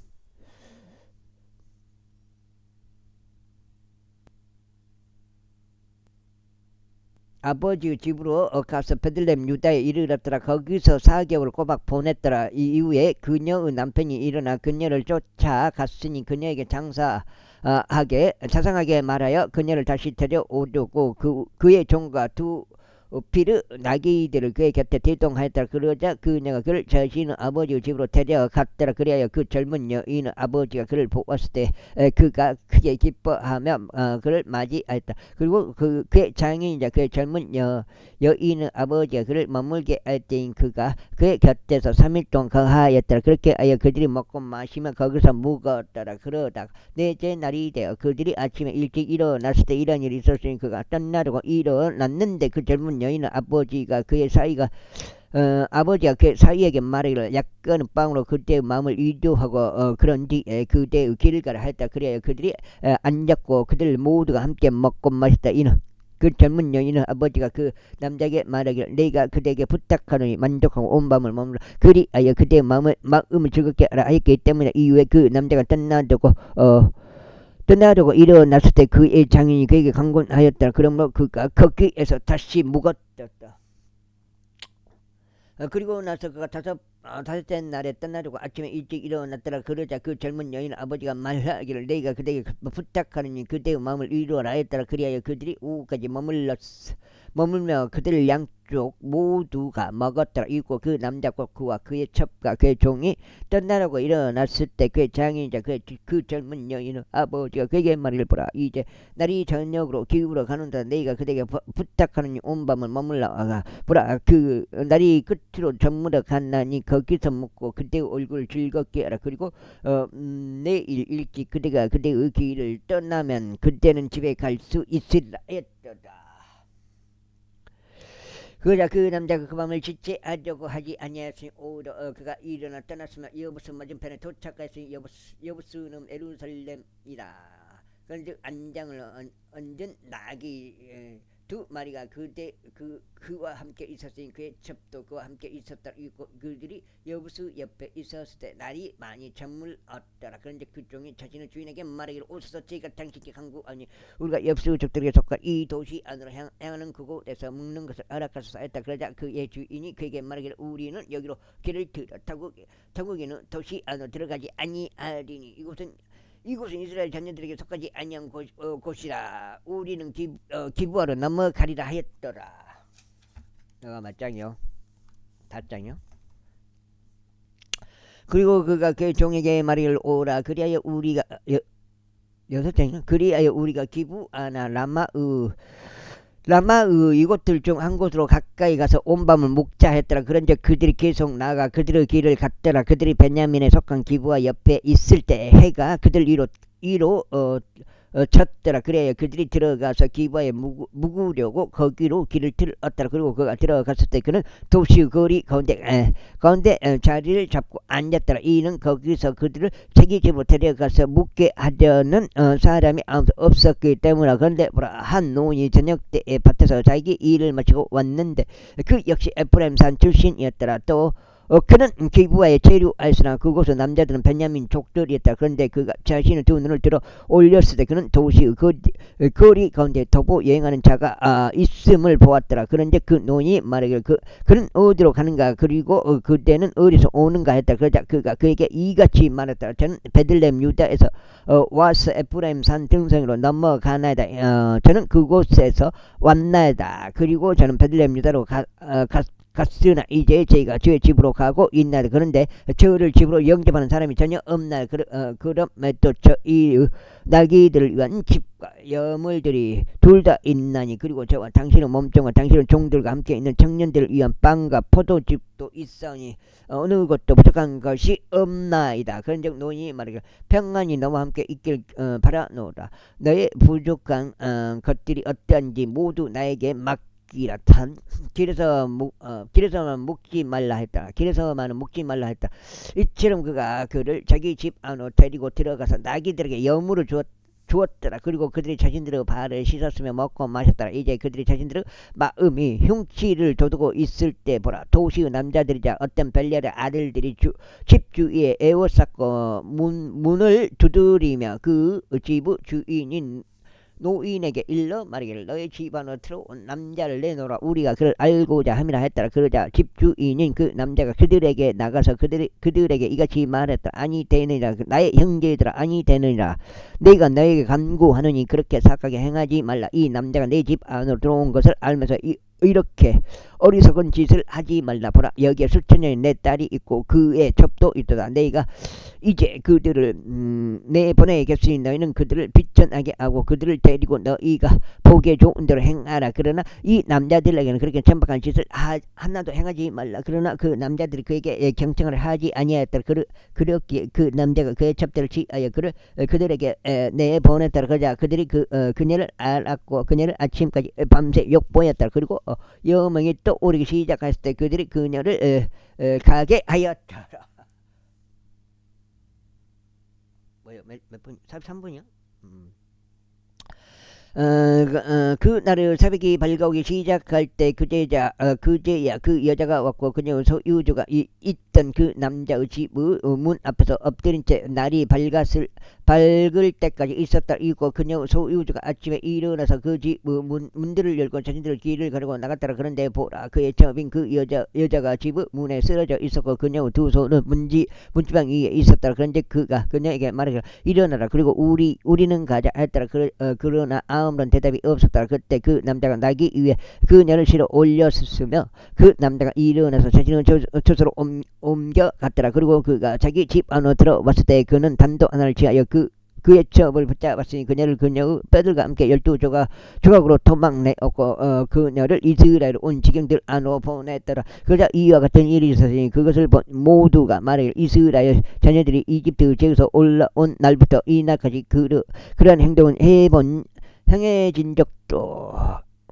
집으로 가서 베들레헴 유다에 이르렀더라. 거기서 4개월 꼬박 보냈더라. 이후에 그녀의 남편이 일어나 그녀를 쫓아갔으니 그녀에게 자상하게 말하여 그녀를 다시 데려오려고 그의 종과 두 피르 나귀들을 그의 곁에 대동하였더라. 그러자 그녀가 그를 자신의 아버지 집으로 데려갔더라. 그리하여 그 젊은 여인의 아버지가 그를 보았을 때 그가 크게 기뻐하며 그를 맞이하였다. 그리고 그의 장인이자 그의 젊은 여인의 아버지가 그를 머물게 할 때인 그가 그의 곁에서 3일 동안 거하였더라. 그렇게 하여 그들이 먹고 마시며 거기서 묵었더라. 그러다가 넷째 날이 되어 그들이 아침에 일찍 일어났을 때 이런 일이 있었으니 그가 떠나려고 일어났는데 그 젊은 여인의 아버지가 그의 아버지가 그 사이에게 말하기를 약간의 빵으로 그때의 마음을 위로하고 그런 뒤에 그때의 길을 가라 하였다. 그래야 그들이 앉았고 그들 모두가 함께 먹고 마셨다. 이는 그 젊은 여인의 아버지가 그 남자에게 말하기를 내가 그대에게 부탁하노니 만족하고 온 밤을 머물라. 그리하여 그대의 마음을 즐겁게 하라 하였기 때문에 이후에 그 남자가 떠나려고 일어났을 때 그의 장인이 그에게 강권하였다. 그러므로 그가 거기에서 다시 묵었다. 그리고 나서 그가 다섯째 날에 떠나려고 아침에 일찍 일어났더라. 그러자 그 젊은 여인 아버지가 말하기를 내가 그대에게 부탁하느니 그대의 마음을 이루어라 하였더라. 그리하여 그들이 오후까지 머물며 그들 양쪽 모두가 먹었더라. 이고 그 남자과 그와 그의 첩과 그의 종이 떠나려고 일어났을 때 그의 장인이자 그 젊은 여인의 아버지가 그에게 말을 보라. 이제 날이 저녁으로 기울어 가는다. 내가 그대에게 부탁하느니 온 밤을 머물러 보라. 그 날이 끝으로 저물어 갔나니 거기서 먹고 그대의 얼굴을 즐겁게 하라. 그리고 내일 일찍 그대가 그대의 길을 떠나면 그때는 집에 갈 수 있으리라 했더라. 그러자 그 남자가 그 밤을 지체하려고 하지 아니하였으니 오히려 그가 일어나 떠났으며 여부스 맞은편에 도착하였으니 여부스는 예루살렘이라. 그런즉 안장을 얹은 나귀 두 마리가 그와 함께 있었으니 그의 첩도 그와 함께 있었다. 그들이 여부스 옆에 있었을 때 날이 많이 저물었더라. 그런데 그 종이 자신의 주인에게 말하기를 오소서 제가 당신께 간구하니 우리가 여부스 족들에게 속한 이 도시 안으로 향하는 그곳에서 묵는 것을 허락하소서 했다. 그러자 그의 주인이 그에게 말하기를 우리는 여기로 길을 들어 타국에는 도시 안으로 들어가지 아니하리니 이곳은 이스라엘 자녀들에게 속하지 아니한 곳이라. 우리는 기부하러 넘어가리라 하였더라. 몇 장이요? 5장이요? 그리고 그가 그 종에게 말하기를 오라. 그리하여 우리가 6장이요? 그리하여 우리가 기부하나 라마의 이곳들 중 한 곳으로 가까이 가서 온 밤을 묵자 했더라. 그런즉 그들이 계속 나아가 그들의 길을 갔더라. 그들이 베냐민에 속한 기부와 옆에 있을 때 해가 그들 위로 쳤더라. 그래야 그들이 들어가서 기부하에 묵으려고 거기로 길을 들었더라. 그리고 그가 들어갔을 때 그는 도시 거리 가운데 자리를 잡고 앉았더라. 이는 거기서 그들을 자기 집으로 데려가서 묵게 하려는 사람이 아무도 없었기 때문이라. 그런데 한 노인이 저녁 때에 밭에서 자기 일을 마치고 왔는데 그 역시 에프라임 산 출신이었더라. 또 그는 기부하에 체류하였으나 그곳의 남자들은 베냐민 족들이었다. 그런데 그가 자신의 두 눈을 들어 올렸을 때 그는 도시의 거리 가운데 도보 여행하는 자가 있음을 보았더라. 그런데 그 노인이 말하기를 그는 어디로 가는가 그리고 그대는 어디서 오는가 했다. 그러자 그가 그에게 이같이 말했더라. 저는 베들레헴 유다에서 와서 에프라임 산 등성으로 넘어가나이다. 저는 그곳에서 왔나이다. 그리고 저는 베들레헴 유다로 갔으나 이제 저희가 저의 집으로 가고 있나이다. 그런데 저를 집으로 영접하는 사람이 전혀 없나이다. 그럼에도 이 나귀들을 위한 집과 여물들이 둘 다 있나니 그리고 저와 당신의 몸종과 당신의 종들과 함께 있는 청년들을 위한 빵과 포도즙도 있으니 어느 것도 부족한 것이 없나이다. 그런즉 노인이 말하기를 평안이 너와 함께 있길 바라노라. 너의 부족한 것들이 어떠한지 모두 나에게 길에서만 묵지 말라 했다. 길에서만은 묵지 말라 했다. 이처럼 그가 그를 자기 집 안으로 데리고 들어가서 나귀들에게 여물을 주었더라. 그리고 그들이 자신들의 발을 씻었으며 먹고 마셨더라. 이제 그들이 자신들의 마음이 흉치를 돋우고 있을 때 보라. 도시의 남자들이자 어떤 벨리알의 아들들이 집 주위에 에워쌌고 문을 두드리며 그 집의 주인인 노인에게 일러 말하기를 너의 집 안으로 들어온 남자를 내놓으라. 우리가 그를 알고자 함이라 했더라. 그러자 집주인인 그 남자가 그들에게 나가서 그들에게 이같이 말했다. 아니 되느니라. 나의 형제들아 아니 되느니라. 내가 너에게 간구하느니 그렇게 사악하게 행하지 말라. 이 남자가 내 집 안으로 들어온 것을 알면서 이렇게 어리석은 짓을 하지 말라. 보라, 여기에 수천년의 내 딸이 있고 그의 첩도 있도다. 내가 이제 그들을 내보내겠으니 너희는 그들을 비천하게 하고 그들을 데리고 너희가 보기에 좋은 대로 행하라. 그러나 이 남자들에게는 그렇게 천박한 짓을 하나도 행하지 말라. 그러나 그 남자들이 그에게 경청을 하지 아니하였더라. 그렇기에 그 남자가 그의 첩들을 취하여 그들에게 내보냈더라. 그러자 그들이 그녀를 알았고 그녀를 아침까지 밤새 욕보였더라. 그리고 여명이 또 오르기 시작했을 때 그들이 그녀를 가게 하였더라. 뭐요? 몇 분? 43분이요? 그 날을 새벽이 밝아오기 시작할 때 그제야 그 여자가 왔고 그녀의 소유주가 있던 그 남자의 집 문 앞에서 엎드린 채 날이 밝을 때까지 있었다. 이고 그녀의 소유주가 아침에 일어나서 그 집 문들을 열고 자신들의 길을 가르고 나갔더라. 그런데 보라, 그의 처빈 그 여자가 집 문에 쓰러져 있었고 그녀의 두 손은 문지방 위에 있었더라. 그런데 그가 그녀에게 말하기를 일어나라. 그리고 우리는 가자 했더라. 그러나 아무런 대답이 없었더라. 그때 그 남자가 나기 위해 그녀를 실어 올렸으며 그 남자가 일어나서 자신의 처소로 옮겨갔더라. 그리고 그가 자기 집 안으로 들어왔을 때 그는 단도 하나를 취하여 그의 첩을 붙잡았으니 그녀의 뼈들과 함께 12조각으로 도망내었고 그녀를 이스라엘 온 지경들 안으로 보냈더라. 그러자 이와 같은 일이 있었으니 그것을 본 모두가 말하기를 이스라엘 자녀들이 이집트 지에서 올라온 날부터 이 날까지 그러한 행동은 행해진 적도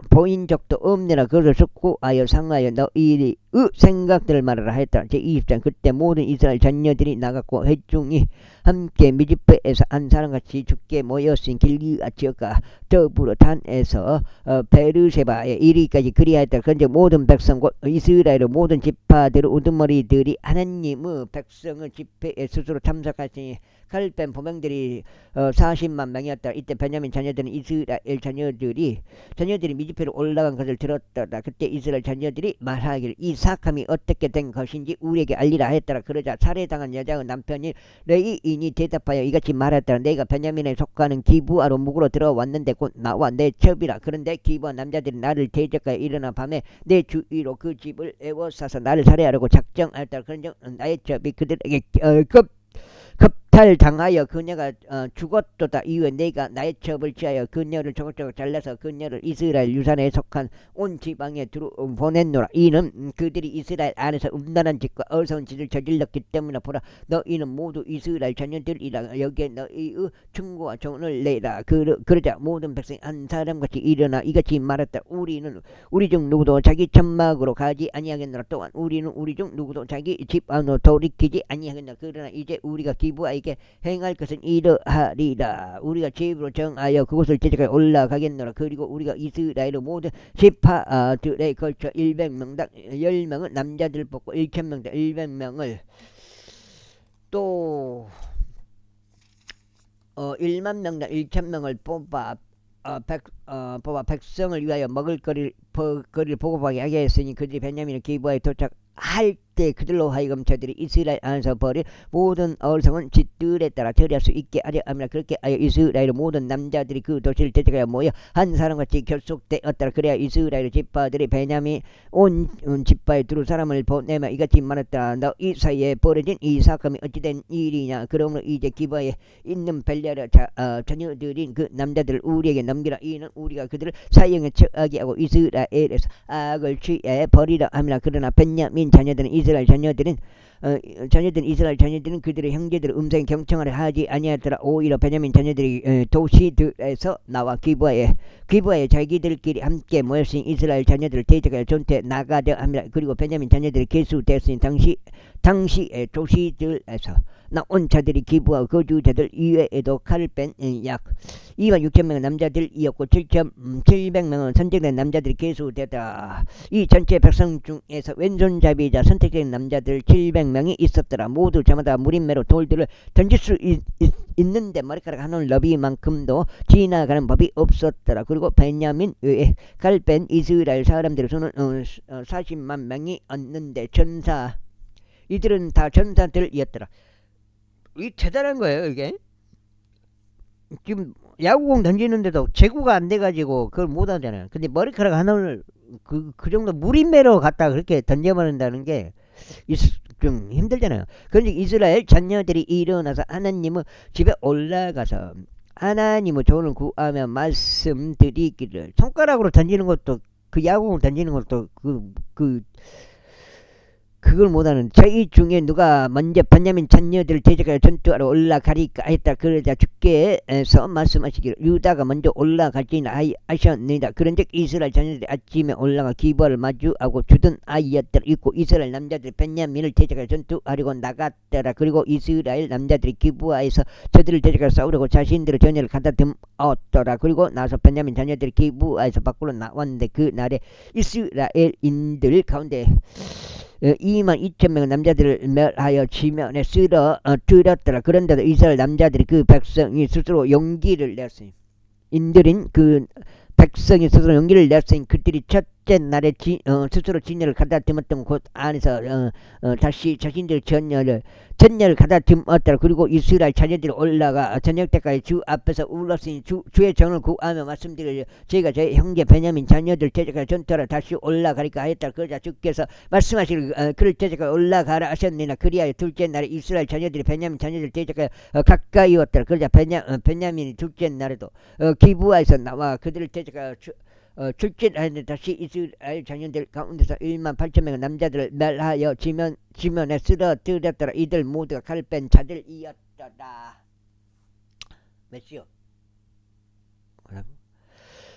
보인 적도 없느라. 그것을 숙고하여 상하여 너희의 생각들을 말하라 했다. 제20장. 그때 모든 이스라엘 자녀들이 나갔고 회중이 함께 미즈페에서 한 사람같이 죽게 모였으니 길기앗 지역과 더불어 단에서 베르세바에 이르기까지 그리하였다. 그런데 모든 백성 곧 이스라엘의 모든 지파들의 우두머리들이 하나님의 백성을 집회에 스스로 참석하시니 칼뺀 보명들이 40만 명이었다. 이때 베냐민 자녀들은 이스라엘 자녀들이 미즈페로 올라간 것을 들었다. 그때 이스라엘 자녀들이 말하기를 이 사함이 어떻게 된 것인지 우리에게 알리라 했더라. 그러자 살해당한 여자의 남편이 레이인이 대답하여 이같이 말했더라. 내가 베냐민에 속하는 기브아로 묵으로 들어왔는데 곧 나와 내 첩이라. 그런데 기브아 남자들이 나를 대적하여 일어나 밤에 내 주위로 그 집을 에워싸서 나를 살해하려고 작정하였더라. 그런데 나의 첩이 그들에게 급탈당하여 그녀가 죽었도다. 이후에 내가 나의 첩을 취하여 그녀를 조각조각 잘라서 그녀를 이스라엘 유산에 속한 온 지방에 보냈노라. 이는 그들이 이스라엘 안에서 음란한 짓과 어리석은 짓을 저질렀기 때문에 보라, 너희는 모두 이스라엘 자녀들이라. 여기에 너희의 충고와 조언을 내라. 그러자 모든 백성이 한 사람같이 일어나 이같이 말했다. 우리 중 누구도 자기 천막으로 가지 아니하겠노라. 또한 우리는 우리 중 누구도 자기 집 안으로 돌이키지 아니하겠노라. 그러나 이제 우리가 기브아에게 행할 것은 이러하리라. 우리가 집으로 정하여 그곳을 제작하여 올라가겠노라. 그리고 우리가 이스라엘의 모든 지파들에 걸쳐 100명당 10명은 남자들 뽑고 1000명당 100명을 또 1만 명당 1000명을 뽑아 백성을 위하여 먹을 거리를 보급하게 하게 했으니 그들이 베냐민의 기브아에 도착할 때 그들로 하여금 저들이 이스라엘 안에서 벌인 모든 어리석은 짓들에 따라 처리할 수 있게 하려 함이라. 그렇게 하여 이스라엘의 모든 남자들이 그 도시를 대적하여 모여 한 사람같이 결속되었더라. 그래야 이스라엘 지파들이 베냐민 온 지파에 두루 사람을 보내며 이같이 말했더라. 너희 사이에 벌어진 이 사건이 어찌된 일이냐. 그러므로 이제 기브아에 있는 벨랴의 자녀들인 그 남자들을 우리에게 넘기라. 이는 우리가 그들을 사형에 처하게 하고 이스라엘에서 악을 취해 버리라 함이라. 그러나 베냐민 자녀들은 이스라엘 자녀들은 그들의 형제들의 음성에 경청하려 하지 아니하더라. 오히려 베냐민 자녀들이 도시들에서 나와 기브아에 자기들끼리 함께 모였으니 이스라엘 자녀들을 대적하여 전투에 나가려 함이라. 그리고 베냐민 자녀들이 계수되었으니 당시에 도시들에서 나온 자들이 기브아 거주자들 이외에도 칼을 뺀 약 2만 6천 명의 남자들이었고 700명은 선택된 남자들이 계수되다. 이 전체 백성 중에서 왼손잡이자 선택된 남자들 700명이 있었더라. 모두 저마다 무림매로 돌들을 던질 수 있는데 머리카락 한 올 너비만큼도 지나가는 법이 없었더라. 그리고 베냐민 외에 칼 뺀 이스라엘 사람들의 수는 40만 명이 었는데 이들은 다 전사들이었더라. 이 대단한 거예요. 이게 지금 야구공 던지는데도 제구가 안 돼가지고 그걸 못 하잖아요. 근데 머리카락 하나를 그 정도 무림매로 갖다가 그렇게 던져버린다는 게 좀 힘들잖아요. 그런데 이스라엘 자녀들이 일어나서 하나님의 집에 올라가서 하나님의 조언을 구하며 말씀드리기를, 손가락으로 던지는 것도, 그 야구를 던지는 것도 그걸 못하는, 저희 중에 누가 먼저 베냐민 자녀들을 대적하여 전투하러 올라가리까 했다. 그러자 주께서 말씀하시기를 유다가 먼저 올라갈지는 아셨느니라. 그런즉 이스라엘 자녀들이 아침에 올라가 기브아를 마주하고 주둔 아이였더라. 있고 이스라엘 남자들이 베냐민을 대적하여 전투하려고 나갔더라. 그리고 이스라엘 남자들이 기브아에서 저들을 대적하여 싸우려고 자신들의 전열을 가다듬었더라. 그리고 나서 베냐민 자녀들이 기브아에서 밖으로 나왔는데 그 날에 이스라엘인들 가운데 22,000명 남자들을 멸하여 지면에 쓰러뜨렸더라. 그런데도 이스라엘 남자들이 그 백성이 스스로 용기를 냈으니, 인들인 그 백성이 스스로 용기를 냈으니 그들이 첫째 날에 스스로 진열을 가다듬었던 곳 안에서 다시 자신들 전열을 가다듬었더라. 그리고 이스라엘 자녀들이 올라가 저녁 때까지 주 앞에서 울었으니 주의 정을 구하며 말씀드리려 저희가 저희 형제 베냐민 자녀들 대적하여 전투하러 다시 올라가리까 하였다. 그러자 주께서 말씀하시기를 그를 대적하여 올라가라 하셨느니라. 그리하여 둘째 날에 이스라엘 자녀들이 베냐민 자녀들 대적하여 가까이 왔더라. 그러자 베냐민이 둘째 날에도 기브아에서 나와 그들을 대적하여 출진하였는데 다시 이스라엘 자녀들 가운데서 18,000명 남자들을 멸하여 지면에 쓰러뜨렸더라. 이들 모두가 칼을 뺀 자들이었더라. 몇시요?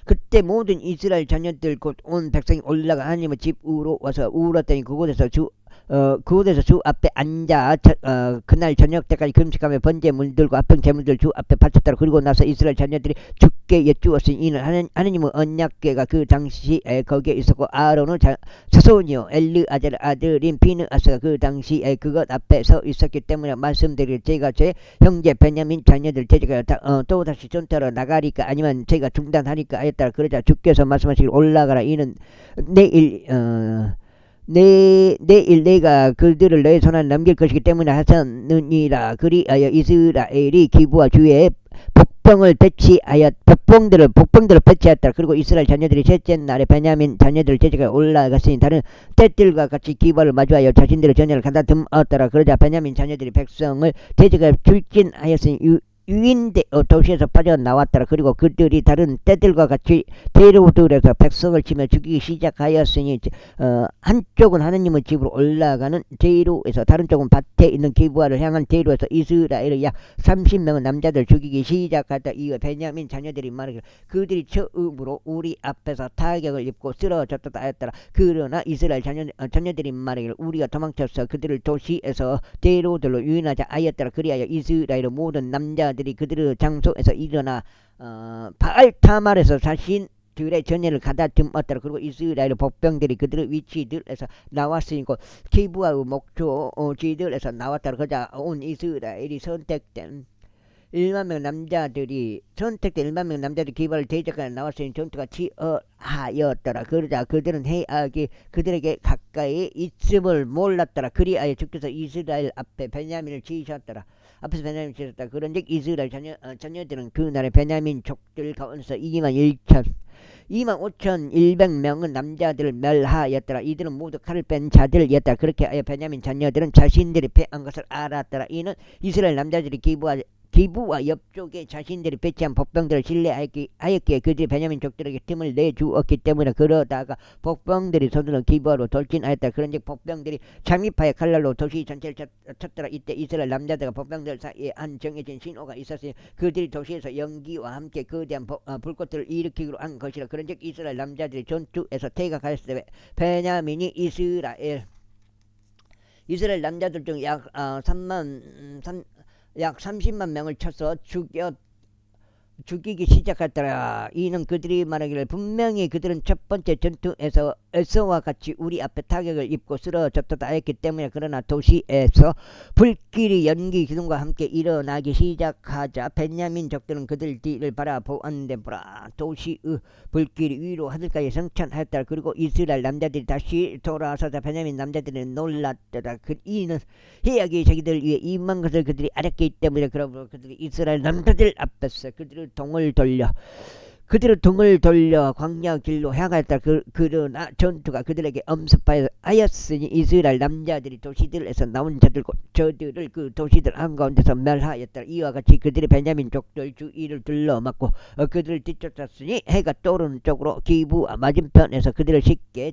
그때 모든 이스라엘 자녀들 곧 온 백성이 올라가 하나님의 집으로 와서 울었더니 그곳에서 주 앞에 앉아 그날 저녁 때까지 금식하며 번제 물들고 아픈 제물들 주 앞에 바쳤더라. 그리고 나서 이스라엘 자녀들이 주께 여쭈었으니 이는 하나님의 언약궤가 그 당시에 거기에 있었고 아론의 자손이요 엘르아잘의 아들인 비느하스가 그 당시에 그것 앞에 서 있었기 때문에 말씀드릴 제가 제 형제 베냐민 자녀들 대적하여 또다시 전투하러 나가리까 아니면 제가 중단하리까 하였다. 그러자 주께서 말씀하시기를 올라가라. 이는 내일 내가 그들을 너의 손안에 넘길 것이기 때문에 하셨느니라. 그리하여 이스라엘이 기브아 주에 복병들을 배치하였다. 그리고 이스라엘 자녀들이 셋째 날에 베냐민 자녀들 대적하여 올라갔으니 다른 떼들과 같이 기브아를 마주하여 자신들의 전열을 가다듬었더라. 그러자 베냐민 자녀들이 백성을 대적하여 출진하였으니 유인대 도시에서 빠져나왔더라. 그리고 그들이 다른 떼들과 같이 대로들에서 백성을 치며 죽이기 시작하였으니 한쪽은 하나님의 집으로 올라가는 대로에서 다른 쪽은 밭에 있는 기브아를 향한 대로에서 이스라엘의 약 30명의 남자들 죽이기 시작하다. 이후 베냐민 자녀들이 말하기를 그들이 처음으로 우리 앞에서 타격을 입고 쓰러졌다 하였더라. 그러나 이스라엘 자녀들이 말하기를 우리가 도망쳐서 그들을 도시에서 대로들로 유인하자 하였더라. 그리하여 이스라엘의 모든 남자들이 그들의 장소에서 일어나 바알타말에서 자신들의 전열을 가다듬었더라. 그리고 이스라엘 복병들이 그들의 위치들에서 나왔으니 곧 기브아의 목조지들에서 나왔더라. 그러자 온 이스라엘이 선택된 1만 명 남자들이 기브아를 대적하여 나왔으니 전투가 치열하였더라. 그러자 그들은 해악이 그들에게 가까이 있음을 몰랐더라. 그리하여 주께서 이스라엘 앞에 베냐민을 지으셨더라. 앞에서 베냐민 지었다. 그런즉 이스라엘 자녀들은 그날에 베냐민 족들 가운데서 25,100명은 남자들을 멸하였더라. 이들은 모두 칼을 뺀 자들이었다. 그렇게 하여 베냐민 자녀들은 자신들이 패한 것을 알았더라. 이는 이스라엘 남자들이 기브아 옆쪽에 자신들이 배치한 복병들을 신뢰하였기에 그들이 베냐민 족들에게 틈을 내주었기 때문에 그러다가 복병들이 서둘러 기브아로 돌진하였다. 그런즉 복병들이 잠입하여 칼날로 도시 전체를 쳤더라. 이때 이스라엘 남자들과 복병들 사이에 한 정해진 신호가 있었으니 그들이 도시에서 연기와 함께 거대한 불꽃들을 일으키기로 한 것이라. 그런즉 이스라엘 남자들이 전투에서 퇴각하였을 때 베냐민이 이스라엘 남자들 중 약 30만 명을 쳐서 죽이기 시작했더라. 이는 그들이 말하기를 분명히 그들은 첫 번째 전투에서 에서와 같이 우리 앞에 타격을 입고 쓰러졌다 했기 때문에. 그러나 도시에서 불길이 연기 기둥과 함께 일어나기 시작하자 베냐민 적들은 그들 뒤를 바라보았는데 보라 도시의 불길이 위로 하늘까지 성천하였더라. 그리고 이스라엘 남자들이 다시 돌아서자 베냐민 남자들은 놀랐더라. 이는 해악이 자기들 위에 임한 것을 그들이 알았기 때문에. 그러므로 그들이 이스라엘 남자들 앞에서 그들을 동을 돌려 그들의 등을 돌려 광야 길로 향하였다. 그러나 전투가 그들에게 엄습하였으니 이스라엘 남자들이 도시들에서 나온 저들을 그 도시들 한가운데서 멸하였다. 이와 같이 그들이 베냐민 족들 주위를 둘러막고 그들을 뒤쫓았으니 해가 떠오르는 쪽으로 기브아 맞은편에서 그들을 쉽게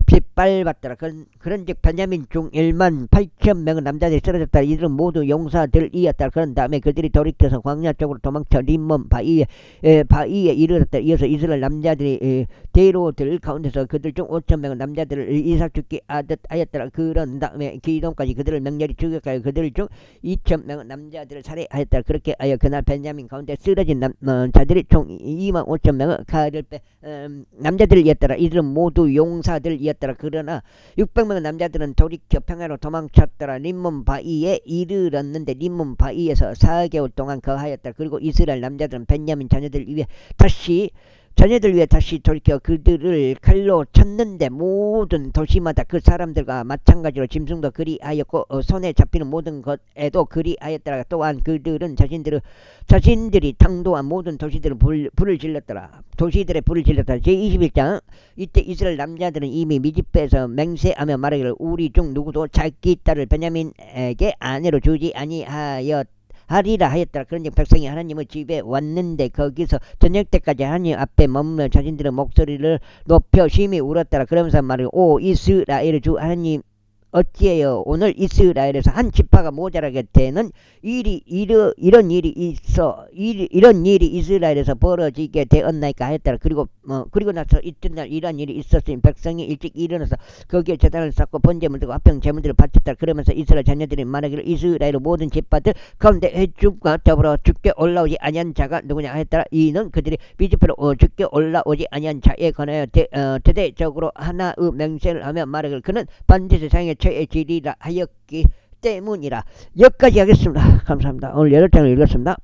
빗밟았더라. 그런즉 베냐민 중 1만 8천 명의 남자들이 쓰러졌다. 이들은 모두 용사들이었다. 그런 다음에 그들이 돌이켜서 광야 쪽으로 도망쳐 림몬 바위에 이르렀다. 이어서 이스라엘 남자들이 대로들 가운데서 그들 중 5천 명의 남자들을 이삭 죽게 하였더라. 그런 다음에 기돔까지 그들을 맹렬히 죽였고 그들 중 2천 명의 남자들을 살해하였더라. 그렇게 하여 그날 베냐민 가운데 쓰러진 자들이 총 2만 5천 명의 칼을 빼 남자들이었더라. 이들은 모두 용사들이었더라. 그러나 600명의 남자들은 돌이켜 평야로 도망쳤더라. 림몬 바위에 이르렀는데 림몬 바위에서 4개월 동안 거하였더라. 그리고 이스라엘 남자들은 베냐민 자녀들 위해 다시 돌이켜 그들을 칼로 쳤는데 모든 도시마다 그 사람들과 마찬가지로 짐승도 그리하였고 손에 잡히는 모든 것에도 그리하였더라. 또한 그들은 자신들이 당도한 모든 도시들을 불을 질렀더라. 도시들의 불을 질렀더라. 제21장. 이때 이스라엘 남자들은 이미 미즈페에서 맹세하며 말하기를 우리 중 누구도 자기 딸을 베냐민에게 아내로 주지 하리라 하였더라. 그런즉 백성이 하나님의 집에 왔는데 거기서 저녁 때까지 하나님 앞에 머물며 자신들의 목소리를 높여 심히 울었더라. 그러면서 말해요. 오 이스라엘의 주 하나님 어찌해요 오늘 이스라엘에서 한 지파가 모자라게 되는 이런 일이 이스라엘에서 벌어지게 되었나이까 하였더라. 그리고 나서 이튿날 이러한 일이 있었으니 백성이 일찍 일어나서 거기에 제단을 쌓고 번제물 들고 화평 제물들을 바쳤다. 그러면서 이스라엘 자녀들이 말하기를 이스라엘의 모든 지파들 가운데 해줍과 더불어 죽게 올라오지 아니한 자가 누구냐 하였더라. 이는 그들이 미즈페로 죽게 올라오지 아니한 자에 관하여 대대적으로 하나의 맹세를 하며 말하기를 그는 반드시 세상에 처해지리라 하였기 때문이라. 여기까지 하겠습니다. 감사합니다. 오늘 8장을 읽었습니다.